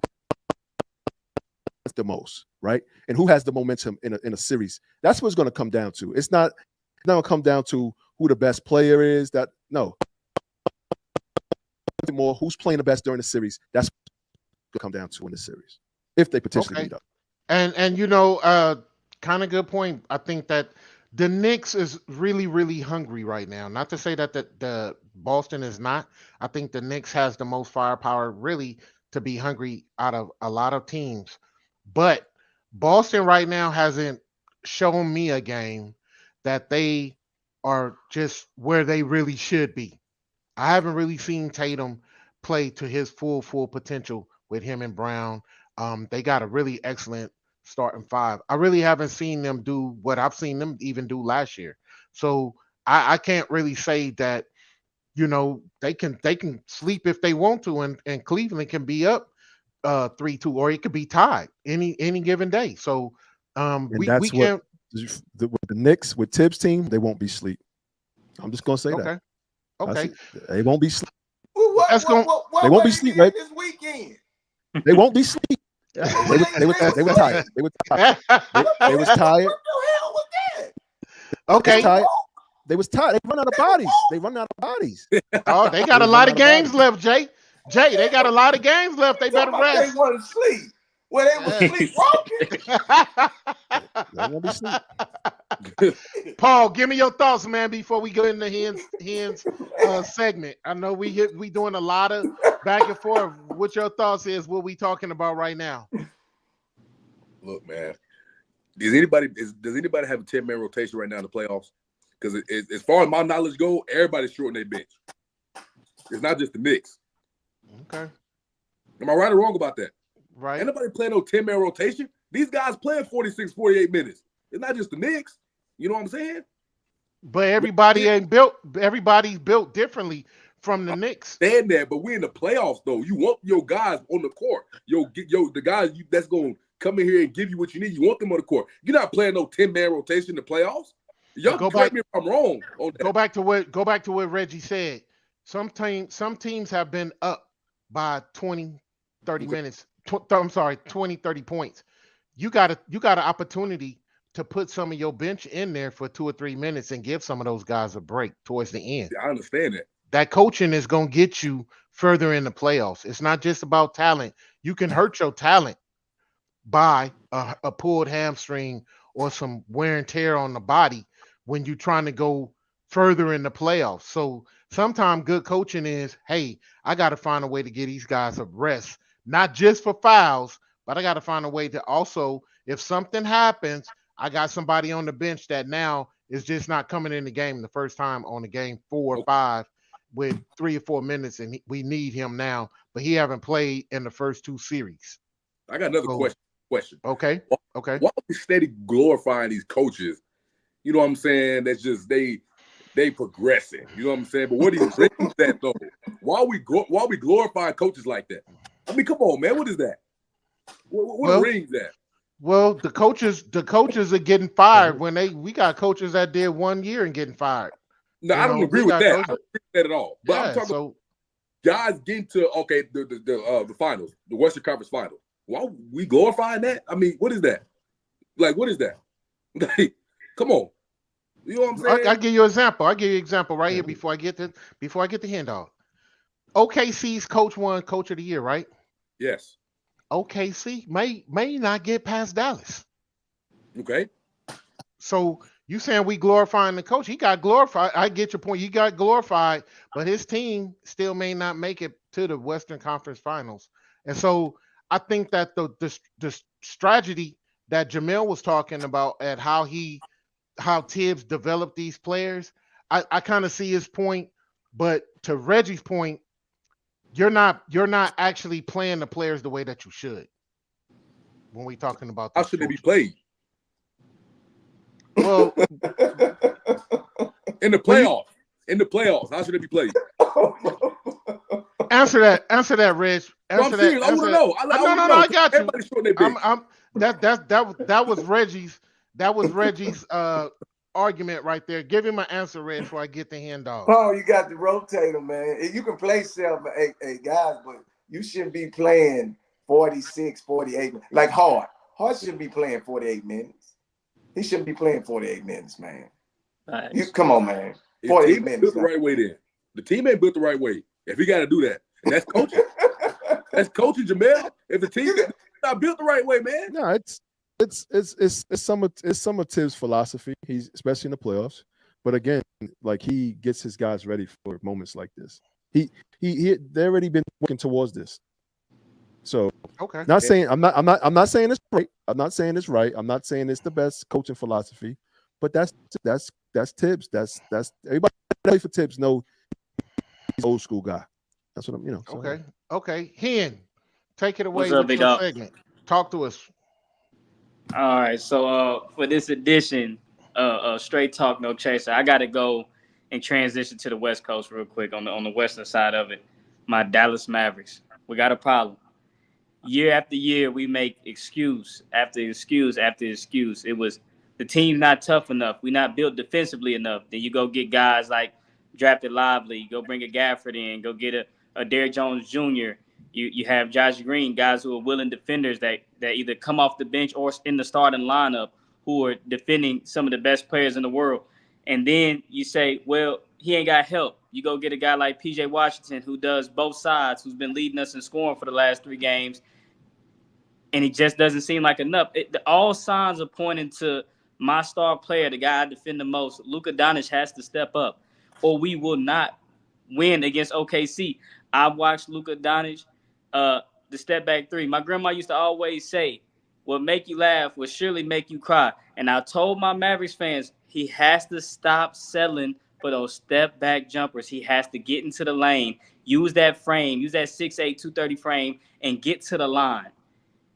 the most, right? And who has the momentum in a series. That's what it's going to come down to. It's not going to come down to who the best player is. More who's playing the best during the series. That's what it's going to come down to in the series if they potentially meet up. And kind of good point. I think that the Knicks is really, really hungry right now. Not to say that the Boston is not. I think the Knicks has the most firepower really to be hungry out of a lot of teams. But Boston right now hasn't shown me a game that they are just where they really should be. I haven't really seen Tatum play to his full potential with him and Brown. They got a really excellent starting 5. I really haven't seen them do what I've seen them even do last year. So I can't really say that, they can sleep if they want to, and Cleveland can be up 3-2, or it could be tied any given day. So we can't. With the Knicks, with Tibbs' team, they won't be sleep. I'm just gonna say that. Okay. They won't be sleep. What They won't were be they sleep, did right? this weekend? They won't be sleep. They were tired. They were tired. They was tired. What the hell was that? Okay. Tired. They was tired. They run out of bodies. They run out of bodies. Oh, they got a lot of games left, Jay. Jay, they got a lot of games left. They better rest. They want to sleep. Well, they were sleepwalking. They won't be sleep. Paul, give me your thoughts, man, before we go into Hen's segment. I know we doing a lot of back and forth. What your thoughts is? What we talking about right now? Look, man. Does anybody have a 10-man rotation right now in the playoffs? Because as far as my knowledge go, everybody's short on their bench. It's not just the Knicks. Okay. Am I right or wrong about that? Right. Ain't nobody playing no 10-man rotation. These guys playing 46, 48 minutes. It's not just the Knicks. You know what I'm saying? But everybody's built differently from the Knicks. Stand there, but we're in the playoffs though. You want your guys on the court. The guys that's gonna come in here and give you what you need. You want them on the court. You're not playing no 10-man rotation in the playoffs. Y'all correct me if I'm wrong on that. Go back to what Reggie said. Some teams have been up by 20, 30 minutes. 20, 30 points. You got an opportunity to put some of your bench in there for 2 or 3 minutes and give some of those guys a break towards the end. I understand that. That coaching is going to get you further in the playoffs. It's not just about talent. You can hurt your talent by a pulled hamstring or some wear and tear on the body when you're trying to go further in the playoffs. So sometimes good coaching is, hey, I got to find a way to get these guys a rest, not just for fouls, but I got to find a way to also, if something happens, I got somebody on the bench that now is just not coming in the game the first time on the game 4 or 5 with 3 or 4 minutes, and we need him now, but he haven't played in the first 2 series. I got another question. Okay. Why are we steady glorifying these coaches? You know what I'm saying? That's just they progressing. You know what I'm saying? But what is that though? Why are we glorifying coaches like that? I mean, come on, man. What is that? What are rings at? Well, the coaches are getting fired when we got coaches that did 1 year and getting fired. No, I don't agree with that. I don't agree with that at all. But I'm talking about guys getting to the finals, the Western Conference Finals. Why we glorifying that? I mean, what is that? Like, what is that? Like, come on. You know what I'm saying? I'll give you an example. I'll give you an example right here before I get the handoff. OKC's coach won Coach of the Year, right? Yes. OKC may not get past Dallas. Okay. So you saying we glorifying the coach? He got glorified. I get your point. He got glorified, but his team still may not make it to the Western Conference Finals. And so I think that the strategy that Jamel was talking about at how Tibbs developed these players, I kind of see his point. But to Reggie's point, you're not actually playing the players the way that you should. When we talking about how should they be played? Well, in the playoffs, how should they be played? Answer that, Reg. I'm serious. I want to know. No, I got you. Everybody's short their bench. That was Reggie's. That was Reggie's argument right there. Give him an answer, Reg, before I get the handoff. Oh, you got to rotate them, man. You can play 7, 8 guys, but you shouldn't be playing 46, 48. Like Hart shouldn't be playing 48 minutes. He shouldn't be playing 48 minutes, man. Nice. Come on, man. 48 minutes. Built the right way then. The team ain't built the right way. If he got to do that, and that's coaching. That's coaching, Jamel. If the team is not built the right way, man. No, it's some of Tibbs' philosophy. He's especially in the playoffs. But again, like he gets his guys ready for moments like this. They already been working towards this. So okay. Not saying I'm not saying it's right. I'm not saying it's right. I'm not saying it's the best coaching philosophy. But that's Tibbs. That's everybody that play for Tibbs know he's an old school guy. That's what I'm, So. Okay. Hen, take it away What's up, with your segment. Talk to us. All right. So for this edition, Straight Talk, No Chaser, I got to go and transition to the West Coast real quick on the western side of it. My Dallas Mavericks. We got a problem. Year after year, we make excuse after excuse after excuse. It was the team's not tough enough. We're not built defensively enough. Then you go get guys like drafted Lively. Go bring a Gafford in. Go get a Derrick Jones Jr. You have Josh Green, guys who are willing defenders that either come off the bench or in the starting lineup who are defending some of the best players in the world. And then you say, well, he ain't got help. You go get a guy like PJ Washington who does both sides, who's been leading us in scoring for the last 3 games, and it just doesn't seem like enough. All signs are pointing to my star player, the guy I defend the most. Luka Doncic has to step up, or we will not win against OKC. I've watched Luka Doncic, the step back three. My grandma used to always say, "What make you laugh will surely make you cry." And I told my Mavericks fans, he has to stop settling for those step back jumpers. He has to get into the lane, use that frame, use that 6'8", 230 frame, and get to the line.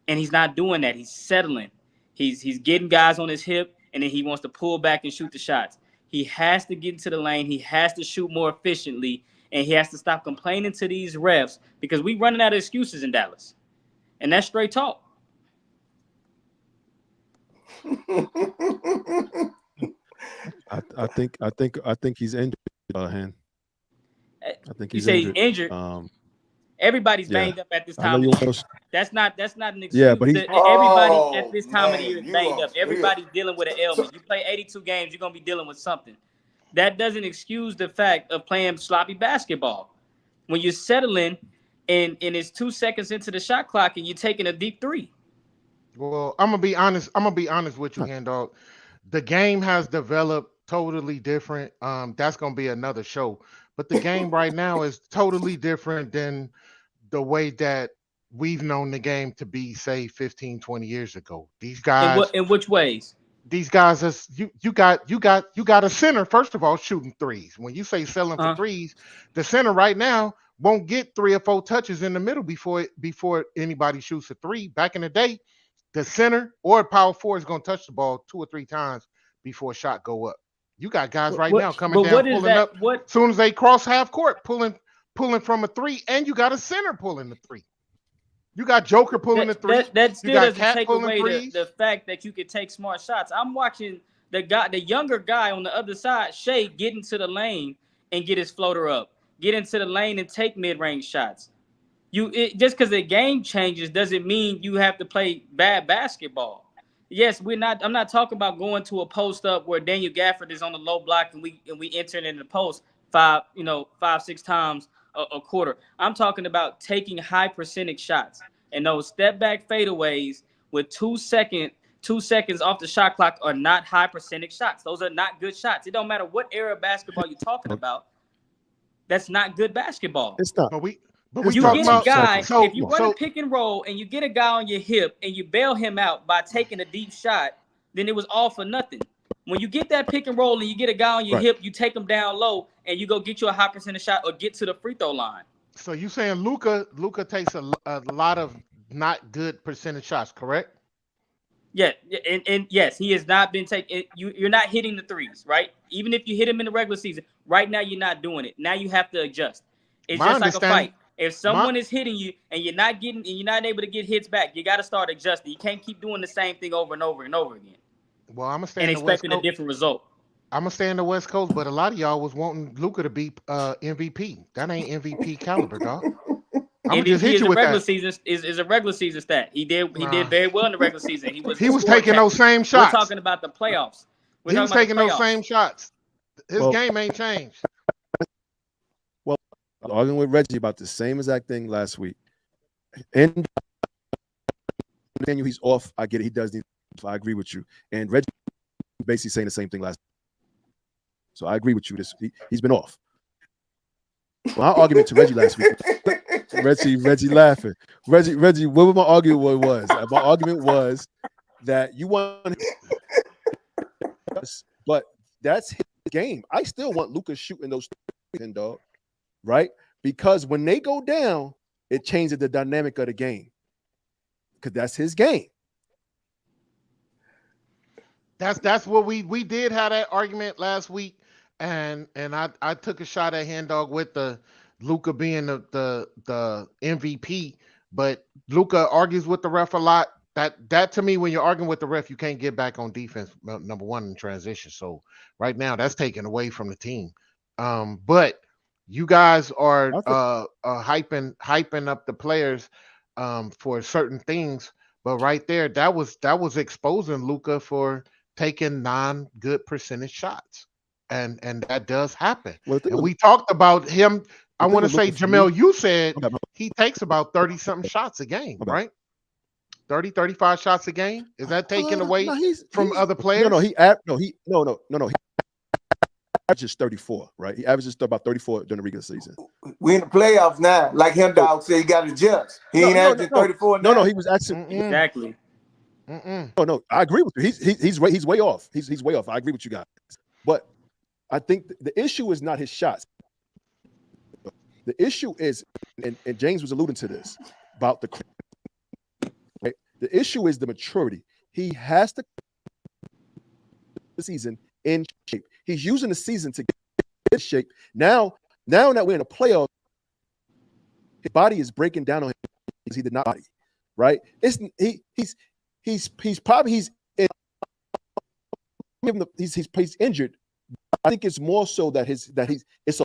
And he's not doing that. He's settling. He's getting guys on his hip, and then he wants to pull back and shoot the shots. He has to get into the lane. He has to shoot more efficiently, and he has to stop complaining to these refs because we running out of excuses in Dallas, and that's straight talk. I think he's injured. Han. I think You he's say he's injured. Everybody's Yeah. banged up at this I know time you of the year. want to. That's not an excuse. Yeah, but he's Everybody at this time of the man, year is you banged are up. Everybody's dealing with an so, ailment. You play 82 games, you're gonna be dealing with something. That doesn't excuse the fact of playing sloppy basketball. When you're settling and it's 2 seconds into the shot clock and you're taking a deep three. Well, I'm gonna be honest. I'm gonna be honest with you, Hand Dog. The game has developed totally different. That's gonna be another show. But the game right now is totally different than the way that we've known the game to be, say, 15, 20 years ago. In which ways? These guys is you got a center, first of all, shooting threes. When you say selling for Uh, threes, the center right now won't get 3 or 4 touches in the middle before anybody shoots a three. Back in the day, the center or power forward is going to touch the ball 2 or 3 times before a shot go up. You got guys right now coming But down, what is pulling that? up What as soon as they cross half court, pulling from a three, and you got a center pulling the three. You got Joker pulling the three. that You still got doesn't Cat take pulling away the threes. fact that you could take smart shots. I'm watching the younger guy on the other side, Shea, get into the lane and get his floater up, get into the lane and take mid-range shots. Just because the game changes doesn't mean you have to play bad basketball. Yes, we're not. I'm not talking about going to a post up where Daniel Gafford is on the low block and we enter in the post 5, 6 times a quarter. I'm talking about taking high percentage shots and those step back fadeaways with 2 seconds off the shot clock are not high percentage shots. Those are not good shots. It don't matter what era of basketball you're talking about. That's not good basketball. It's not. But we It's You not talking get a 2 about guy, seconds. so if you run a so pick and roll and you get a guy on your hip and you bail him out by taking a deep shot, then it was all for nothing. When you get that pick and roll and you get a guy on your Right. hip, you take him down low and you go get you a high percentage shot or get to the free throw line. so you saying Luca takes a lot of not good percentage shots, correct? Yeah, and yes, he has not been taking. You're not hitting the threes, right? Even if you hit him in the regular season, right now you're not doing it. Now you have to adjust. It's My just like a understanding, fight. If my someone is hitting you and you're not able to get hits back, you got to start adjusting. You can't keep doing the same thing over and over and over again well, I'm gonna stay and in the West expecting a Coast. different result. I'm gonna stay in the West Coast, but a lot of y'all was wanting Luca to be MVP. That ain't MVP caliber, dog. I'm gonna just MVP hit is you a with regular that. season is a regular season stat. He did Nah, very well in the regular season. He was he the was scoring taking those captain. same We're shots. talking about the playoffs. We're He was talking about taking the those playoffs. same shots. His Well, game ain't changed. well, I was arguing with Reggie about the same exact thing last week. And Daniel, he's off. I get it. He does need. I agree with you. And Reggie basically saying the same thing last. So I agree with you. He's been off. My argument to Reggie last week. Reggie laughing. Reggie. What my argument was? My argument was that you want us, but that's his game. I still want Lucas shooting those things, dog. Right? Because when they go down, it changes the dynamic of the game. Because that's his game. That's what we did have that argument last week, and I took a shot at Hand Dog with the Luca being the MVP, but Luca argues with the ref a lot. That to me, when you're arguing with the ref, you can't get back on defense. Number one in transition. So right now, that's taken away from the team. But you guys are I think hyping up the players for certain things. But right there, that was exposing Luca for taking non-good percentage shots, and that does happen. well the thing And with we talked about him. I the thing want to with say, Luka for me. Jamel, you said My bad, he takes about 30 something shots a game, my bad. right? 30, 35 shots a game. Is that taken No, away from he's other no players? he no he no he averages 34, right? He averages about 34 during the regular season. We in the playoffs now. Like him, So dog said, you got to adjust. He no ain't no no averaging no 34 no no now. he was actually Mm-mm, Exactly. mm-mm. no I agree with you. He's way off. He's way off. I agree with you guys. But I think the issue is not his shots. The issue is, and James was alluding to this about right? The issue is the maturity. He has to the season in shape. He's using the season to get in shape. Now that we're in a playoff, his body is breaking down on him. He did not body, right? It's he's probably he's injured. I think it's more so that it's a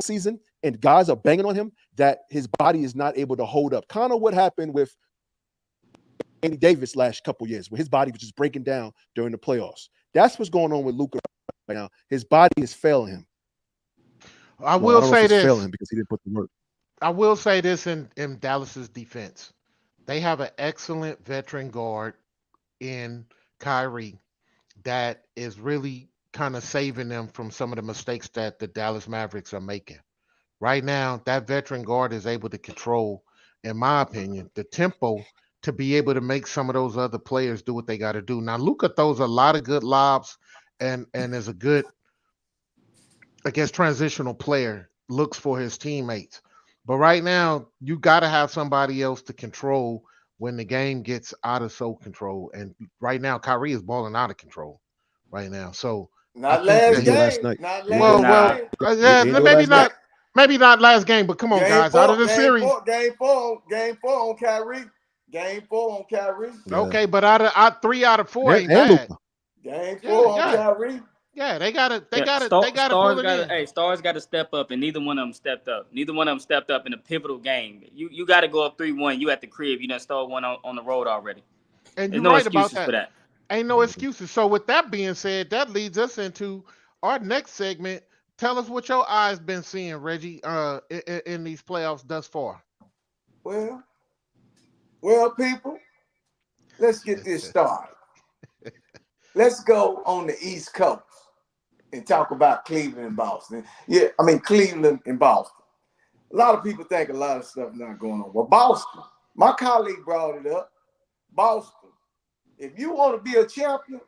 season and guys are banging on him that his body is not able to hold up. Kind of what happened with Anthony Davis last couple years, where his body was just breaking down during the playoffs. That's what's going on with Luka right now. His body is failing him. I Well, I will don't know if say it's this. failing him because he didn't put the work. I will say this in Dallas's defense. They have an excellent veteran guard in Kyrie that is really kind of saving them from some of the mistakes that the Dallas Mavericks are making. Right now, that veteran guard is able to control, in my opinion, the tempo to be able to make some of those other players do what they got to do. Now, Luca throws a lot of good lobs and is a good, I guess, transitional player, looks for his teammates. But right now, you got to have somebody else to control when the game gets out of so control. And right now, Kyrie is balling out of control right now. So I Not think He last didn't do that it last game. night. Not He didn't do it last well, last Nah. well, game. He yeah, didn't do it last night. maybe not last game, but come on, Game guys, out of four, the game series, four, game four on Kyrie. Game four on Kyrie. Yeah. okay, but out 3 out of 4 ain't And bad. Luka. Game Yeah, four on yeah, Kyrie. yeah. They Yeah, got to, they got to pull stars it got to. in. Hey, stars got to step up, and neither one of them stepped up. Neither one of them stepped up in a pivotal game. You got to go up 3-1. You at the crib. You done stole one on the road already. And There's you're no right about excuses for that. that. Ain't no Mhm. excuses. So with that being said, that leads us into our next segment. Tell us what your eyes been seeing, Reggie, in these playoffs thus far. Well, well, people, let's get this started. Let's go on the East Coast and talk about Cleveland and Boston. Yeah, I mean Cleveland and Boston. A lot of people think a lot of stuff not going on. Well, Boston, my colleague brought it up. Boston, if you want to be a champion,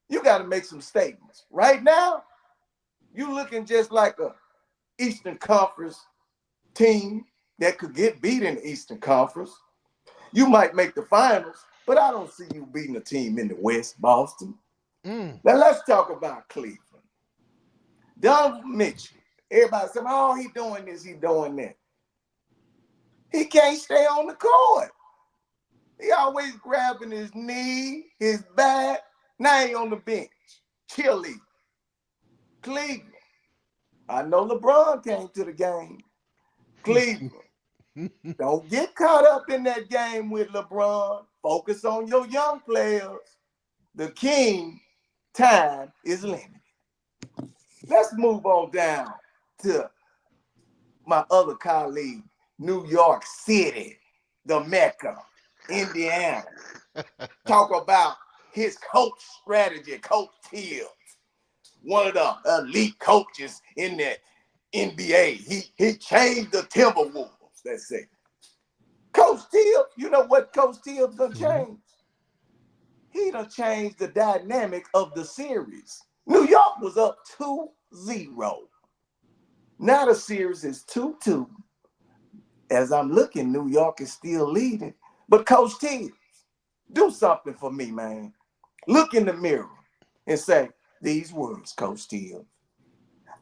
you got to make some statements. Right now, you looking just like a Eastern Conference team that could get beat in the Eastern Conference. You might make the finals, but I don't see you beating a team in the West, Boston. Mm. Now let's talk about Cleveland. Donovan Mitchell. Everybody said, oh, he doing this, he doing that. He can't stay on the court. He always grabbing his knee, his back. Now he on the bench. Chilly. Cleveland. I know LeBron came to the game. Cleveland. Don't get caught up in that game with LeBron. Focus on your young players. The king time is limited. Let's move on down to my other colleague, New York City, the Mecca, Indiana. Talk about his coach strategy, Coach Tibbs, one of the elite coaches in the NBA. He changed the Timberwolves, let's say. Coach Tibbs, you know what Coach Tibbs done changed? He done changed the dynamic of the series. New York was up 2-0. Now the series is 2-2. As I'm looking, New York is still leading. But Coach Tibbs, do something for me, man. Look in the mirror and say these words, Coach Tibbs.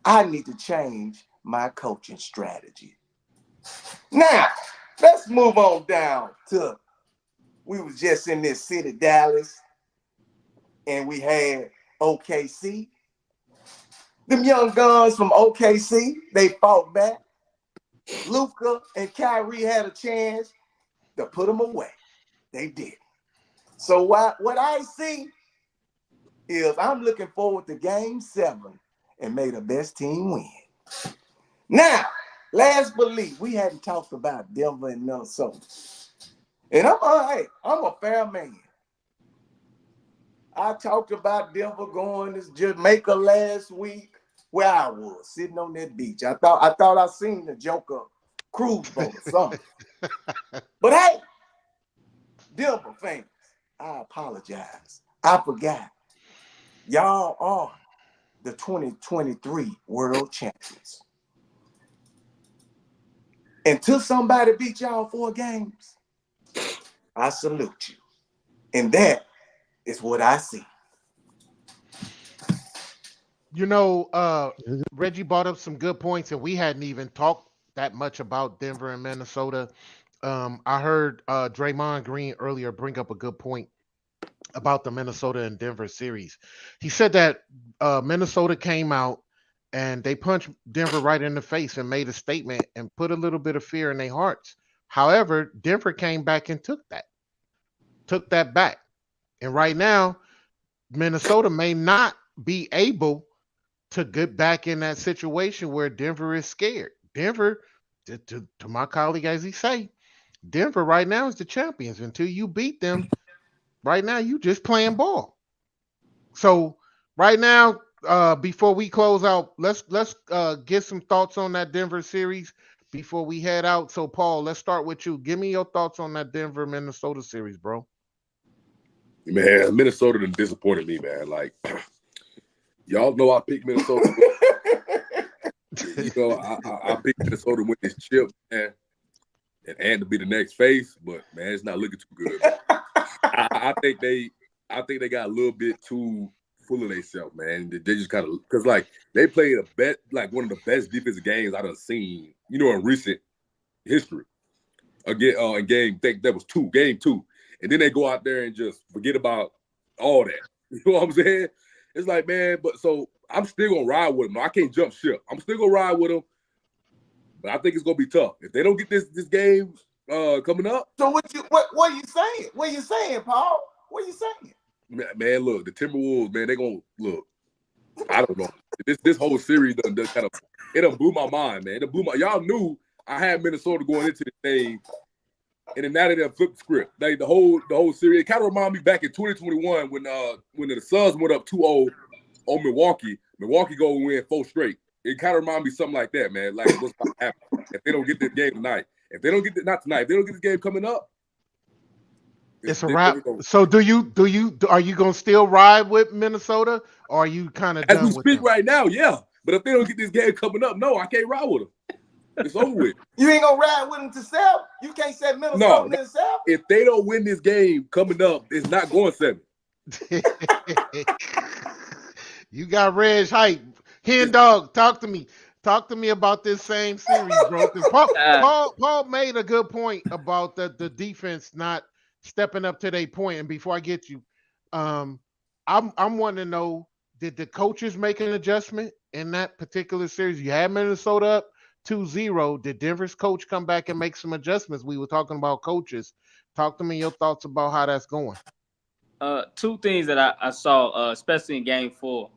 I need to change my coaching strategy. Now, let's move on down to, we was just in this city, Dallas, and we had OKC. Them young guns from OKC, they fought back. Luka and Kyrie had a chance to put them away. They did. So what I see is I'm looking forward to Game 7 and may the best team win. Now, last but least, we hadn't talked about Denver and Minnesota. And I'm a fair man. I talked about Denver going to Jamaica last week, where I was sitting on that beach. I thought I seen the Joker cruise boat or something. But hey, Denver fans, I apologize. I forgot. Y'all are the 2023 world champions. Until somebody beat y'all 4 games, I salute you. And that is what I see. You know, Reggie brought up some good points, and we hadn't even talked that much about Denver and Minnesota. I heard Draymond Green earlier bring up a good point about the Minnesota and Denver series. He said that Minnesota came out and they punched Denver right in the face and made a statement and put a little bit of fear in their hearts. However, Denver came back and took that back. And right now, Minnesota may not be able to get back in that situation where Denver is scared. Denver, to my colleague, as he say, Denver right now is the champions. Until you beat them, right now you just playing ball. So right now, before we close out, let's get some thoughts on that Denver series before we head out. So Paul, let's start with you. Give me your thoughts on that Denver Minnesota series, bro. Man, Minnesota done disappointed me, man. Like, y'all know I picked Minnesota. I picked Minnesota to win this chip, man, and to be the next face. But man, it's not looking too good. I think they got a little bit too full of themselves, man. They just kind of because like they played one of the best defensive games I done seen, in recent history. Again, in game, that was game 2. And then they go out there and just forget about all that. You know what I'm saying? It's like, man, but so I'm still gonna ride with them. I can't jump ship. I'm still gonna ride with them, but I think it's gonna be tough if they don't get this game coming up. So what are you saying? What are you saying, Paul? What are you saying? Man, look, the Timberwolves, man, they gonna look. I don't know. This whole series done kind of it done blew my mind, man. It blew my. Y'all knew I had Minnesota going into the thing. And then now they done flipped the script. Like the whole series. It kind of reminded me back in 2021 when the Suns went up 2-0 on Milwaukee. Milwaukee go win 4 straight. It kind of reminded me something like that, man. Like what's about to happen if they don't get this game tonight. If they don't get not tonight, if they don't get this game coming up, it's a wrap. So are you gonna still ride with Minnesota, or are you kind of done as we with speak them? right now? Yeah, but if they don't get this game coming up, no, I can't ride with them. It's over with. You ain't gonna ride with them to sell. You can't say Minnesota didn't sell. If they don't win this game coming up, it's not going 7. You got Reg hype. Hen dog, talk to me. Talk to me about this same series, bro. Paul made a good point about the defense not stepping up to their point. And before I get you, I'm wanting to know, did the coaches make an adjustment in that particular series? You had Minnesota up 2-0. Did Denver's coach come back and make some adjustments? We were talking about coaches. Talk to me your thoughts about how that's going. 2 things that I saw, especially in game 4.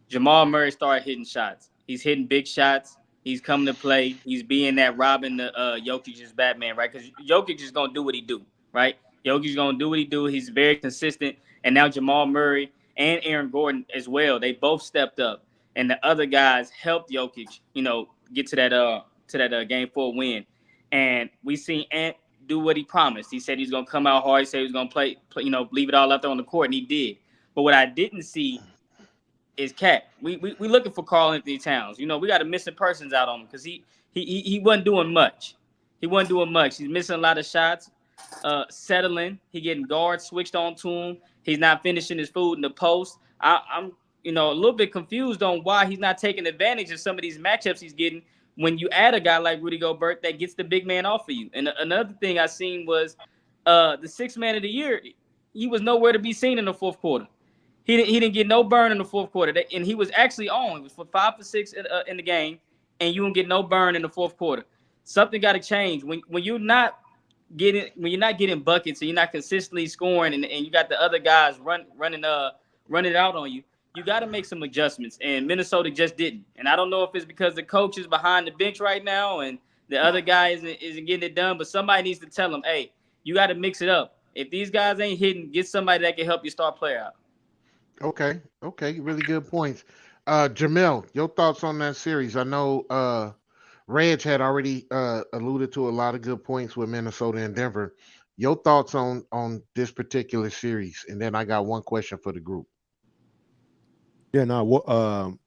Jamal Murray started hitting shots. He's hitting big shots. He's coming to play. He's being that Robin Jokic's Batman, right? Because Jokic is going to do what he do, right? Jokic is going to do what he do. He's very consistent. And now Jamal Murray and Aaron Gordon as well, they both stepped up. And the other guys helped Jokic, get to that game 4 win. And we seen Ant do what he promised. He said he's going to come out hard. He said he was going to play, leave it all out there on the court, and he did. But what I didn't see is Cat. We looking for Karl Anthony Towns. We got a missing persons out on him because he wasn't doing much. He wasn't doing much. He's missing a lot of shots, settling. He getting guards switched on to him. He's not finishing his food in the post. I'm a little bit confused on why he's not taking advantage of some of these matchups he's getting when you add a guy like Rudy Gobert that gets the big man off of you. And another thing I seen was the 6th man of the year. He was nowhere to be seen in the 4th quarter. He didn't get no burn in the fourth quarter, and he was actually on. It was for 5 for 6 in the game, and you don't get no burn in the fourth quarter. Something got to change when you're not getting buckets and you're not consistently scoring, and you got the other guys running it out on you. You got to make some adjustments, and Minnesota just didn't. And I don't know if it's because the coach is behind the bench right now, and the other guy isn't getting it done. But somebody needs to tell them, hey, you got to mix it up. If these guys ain't hitting, get somebody that can help your star player out. Okay, okay, really good points. Jamel, your thoughts on that series? I know Reg had already alluded to a lot of good points with Minnesota and Denver. Your thoughts on this particular series, and then I got one question for the group. Yeah, no,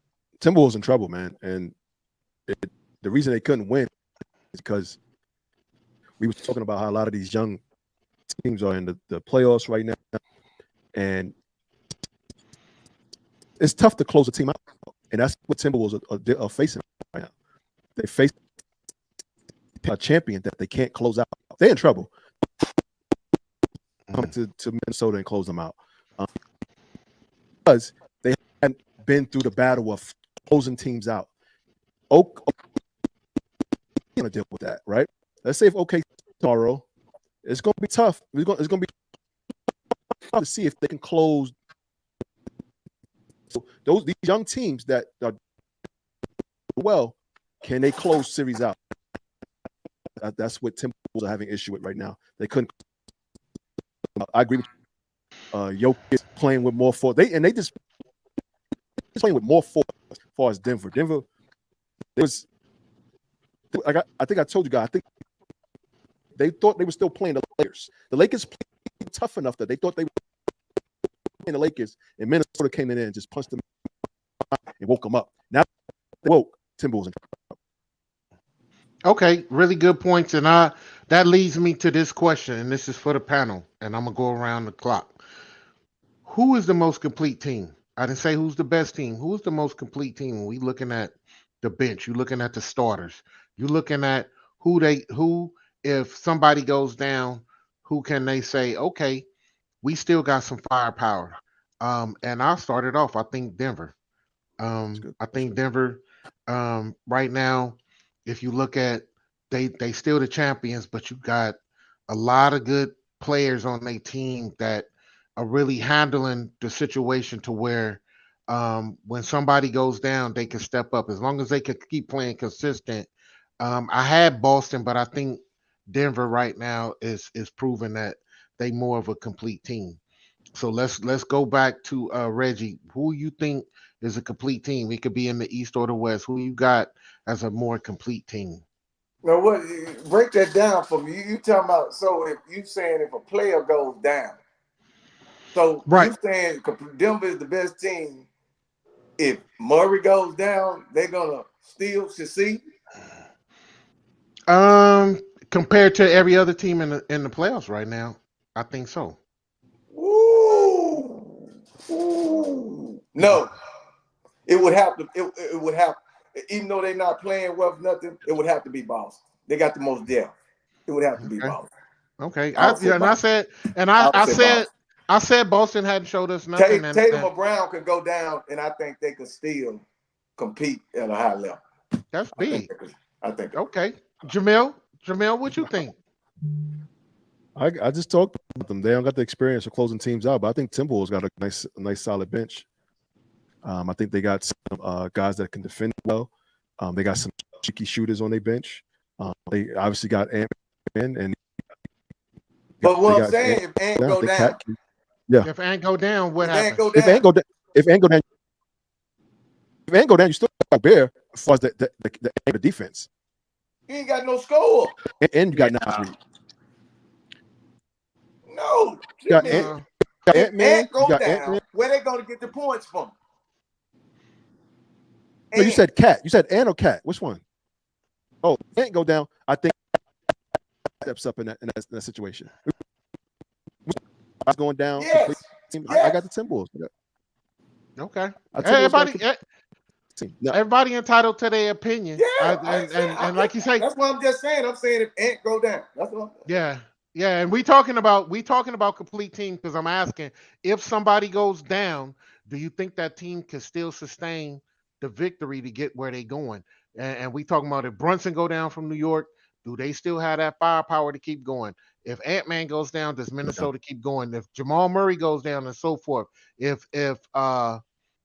Timberwolves in trouble, man, and the reason they couldn't win is because we was talking about how a lot of these young teams are in the playoffs right now, and it's tough to close a team out, and that's what Timberwolves are facing right now. They face a champion that they can't close out. They're in trouble. Come to Minnesota and close them out because they haven't been through the battle of closing teams out. Going to deal with that, right? Let's say if OKC tomorrow, it's going to be tough. It's going to be tough to see if they can close. So these young teams that are well, can they close series out? That's what Timberwolves are having issue with right now. They couldn't. I agree with you. Jokic playing with more force. They just playing with more force as far as Denver. Denver, it was. I think I told you guys. I think they thought they were still playing the Lakers. The Lakers played tough enough that they thought they were playing the Lakers, and Minnesota came in and just punched them and woke them up. Now they woke Timberwolves. Okay, really good points, and that leads me to this question, and this is for the panel, and I'm gonna go around the clock. Who is the most complete team? I didn't say who's the best team. Who's the most complete team? When we looking at the bench, you looking at the starters, you looking at who if somebody goes down, who can they say, okay, we still got some firepower. And I'll start it off. I think Denver. I think Denver right now, if you look at they still the champions, but you got a lot of good players on their team that are really handling the situation to where when somebody goes down, they can step up as long as they can keep playing consistent. I had Boston, but I think Denver right now is proving that they more of a complete team. So let's go back to Reggie. Who you think is a complete team? It could be in the East or the West. Who you got as a more complete team? Now, what? Break that down for me. You talking about? So if you saying if a player goes down, so Right. you saying Denver is the best team. If Murray goes down, they're gonna still succeed. Compared to every other team in the playoffs right now, I think so. Ooh, ooh. No, it would have to. It would have, even though they're not playing well for nothing, it would have to be Boston. They got the most depth. It would have to be Okay. Boston. Okay. I would say Boston. I said Boston hadn't showed us nothing. Tatum or Brown could go down, and I think they could still compete at a high level. That's big. I think. Okay. Jamel, what you think? I just talked about them. They don't got the experience of closing teams out, but I think Timberwolves got a nice solid bench. I think they got some guys that can defend well. They got some cheeky shooters on their bench. They obviously got Ant-Man and. But what I'm saying, if Ant go down, If Ant go down, what happens? If Ant go down, you still got Bear as far as the defense. he ain't got no score. And you got Nasri. No, You got Ant-Man. Ant go down. Where they gonna get the points from? No, you said Cat. You said Ant or Cat. Which one? Oh, Ant go down. I think steps up in that situation. I was going down. Yes. I got the Timberwolves. Okay. Everybody Everybody entitled to their opinion. Yeah, and like you say, that's what I'm just saying. I'm saying if Ant go down, that's what. Yeah. Yeah, and we talking about complete team because I'm asking if somebody goes down, do you think that team can still sustain the victory to get where they going? And we talking about if Brunson go down from New York, do they still have that firepower to keep going? If Ant Man goes down, does Yeah. Minnesota keep going? If Jamal Murray goes down, and so forth. If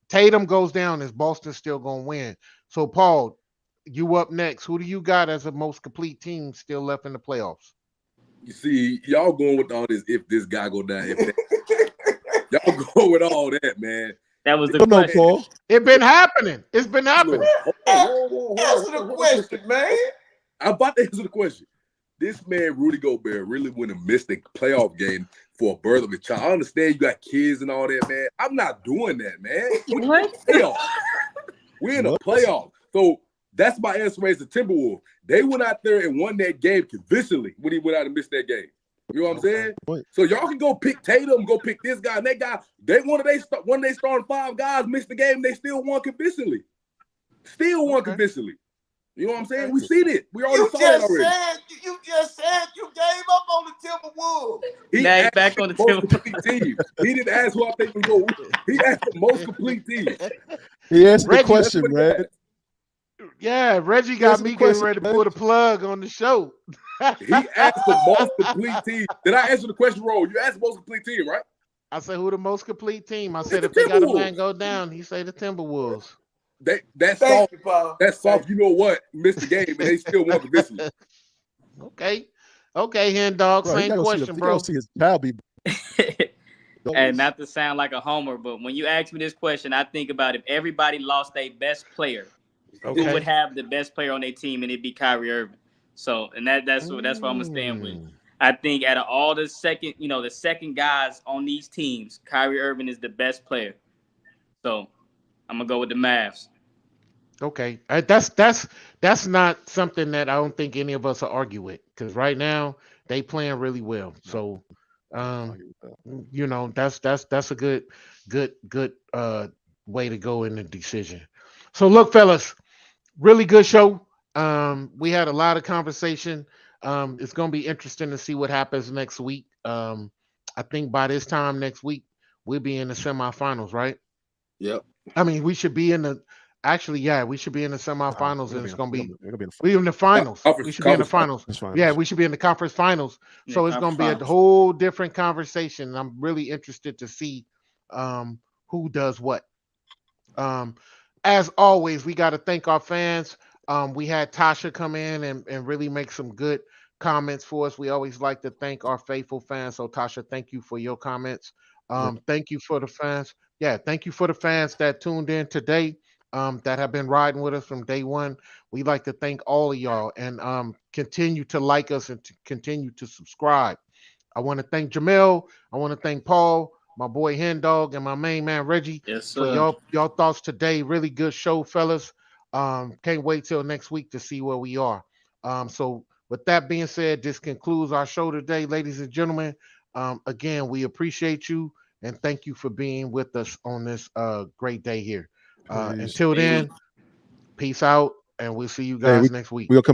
Tatum goes down, is Boston still gonna win? So Paul, you up next. Who do you got as the most complete team still left in the playoffs? You see, y'all going with all this if this guy go down, if that, y'all going with all that, man. That was the Oh no, question. Paul. It been happening. It's been Look, happening. Answer the question, man. I'm about to answer the question. This man, Rudy Gobert, really wouldn't have missed a playoff game for a birth of a child. I understand you got kids and all that, man. I'm not doing that, man. What? We're in a What? playoff. So that's my answer as the Timberwolves. They went out there and won that game convincingly when he went out and missed that game. You know what I'm saying? Point. So y'all can go pick Tatum, go pick this guy and that guy. One of they starting 5 guys missed the game. They still won convincingly. Still won convincingly. You know what I'm saying? We seen it. We already saw that already. You just said you gave up on the Timberwolves. He Now he's asked back on the most Timberwolves. complete team. He didn't ask who I think would go. He asked the most complete team. He answered the Reggie, question, man. Yeah, Reggie got Answer the me getting question, ready to man. pull the plug on the show. He asked the most complete team. Did I answer the question wrong? You asked the most complete team, right? I said, who the most complete team? I said, the if they got a Timberwolves. man go down, he say the Timberwolves. That's Thank soft. you, Paul. That's soft. You know what? Missed the game, and they still won convincingly. Okay. Okay, Hen Dog, Bro, he same gotta question, he bro. gotta see his child be. And not to sound like a homer, but when you ask me this question, I think about if everybody lost their best player, who would Okay. have the best player on their team, and it'd be Kyrie Irving. So, and that's what I'm gonna stand with. Mm. I think out of all the second guys on these teams, Kyrie Irving is the best player. So, I'm gonna go with the Mavs. Okay. That's not something that I don't think any of us will argue with. Because right now they playing really well. So um that's a good way to go in the decision. So look, fellas, really good show. We had a lot of conversation. It's gonna be interesting to see what happens next week. I think by this time next week we'll be in the semifinals, right? Yep. I mean, we should be in the actually, yeah, we should be in the We're semifinals, gonna and be it's in, gonna we're gonna be be, we're gonna be in we in the finals. We should be in the finals. the Yeah, finals. we should be in the conference finals. In the So it's gonna conference be a finals. whole different conversation. I'm really interested to see who does what. Um, as always, we got to thank our fans. We had Tasha come in and really make some good comments for us. We always like to thank our faithful fans. So, Tasha, thank you for your comments. Thank you for the fans. Yeah, thank you for the fans that tuned in today, that have been riding with us from day one. We like to thank all of y'all and continue to like us and to continue to subscribe. I want to thank Jamel. I want to thank Paul, my boy Hen Dog, and my main man Reggie Yes, for sir. y'all thoughts today. Really good show, fellas. Can't wait till next week to see where we are. So with that being said, this concludes our show today, ladies and gentlemen. Again, we appreciate you and thank you for being with us on this great day here. Peace. Until then, peace out, and we'll see you Hey, guys next week. we'll come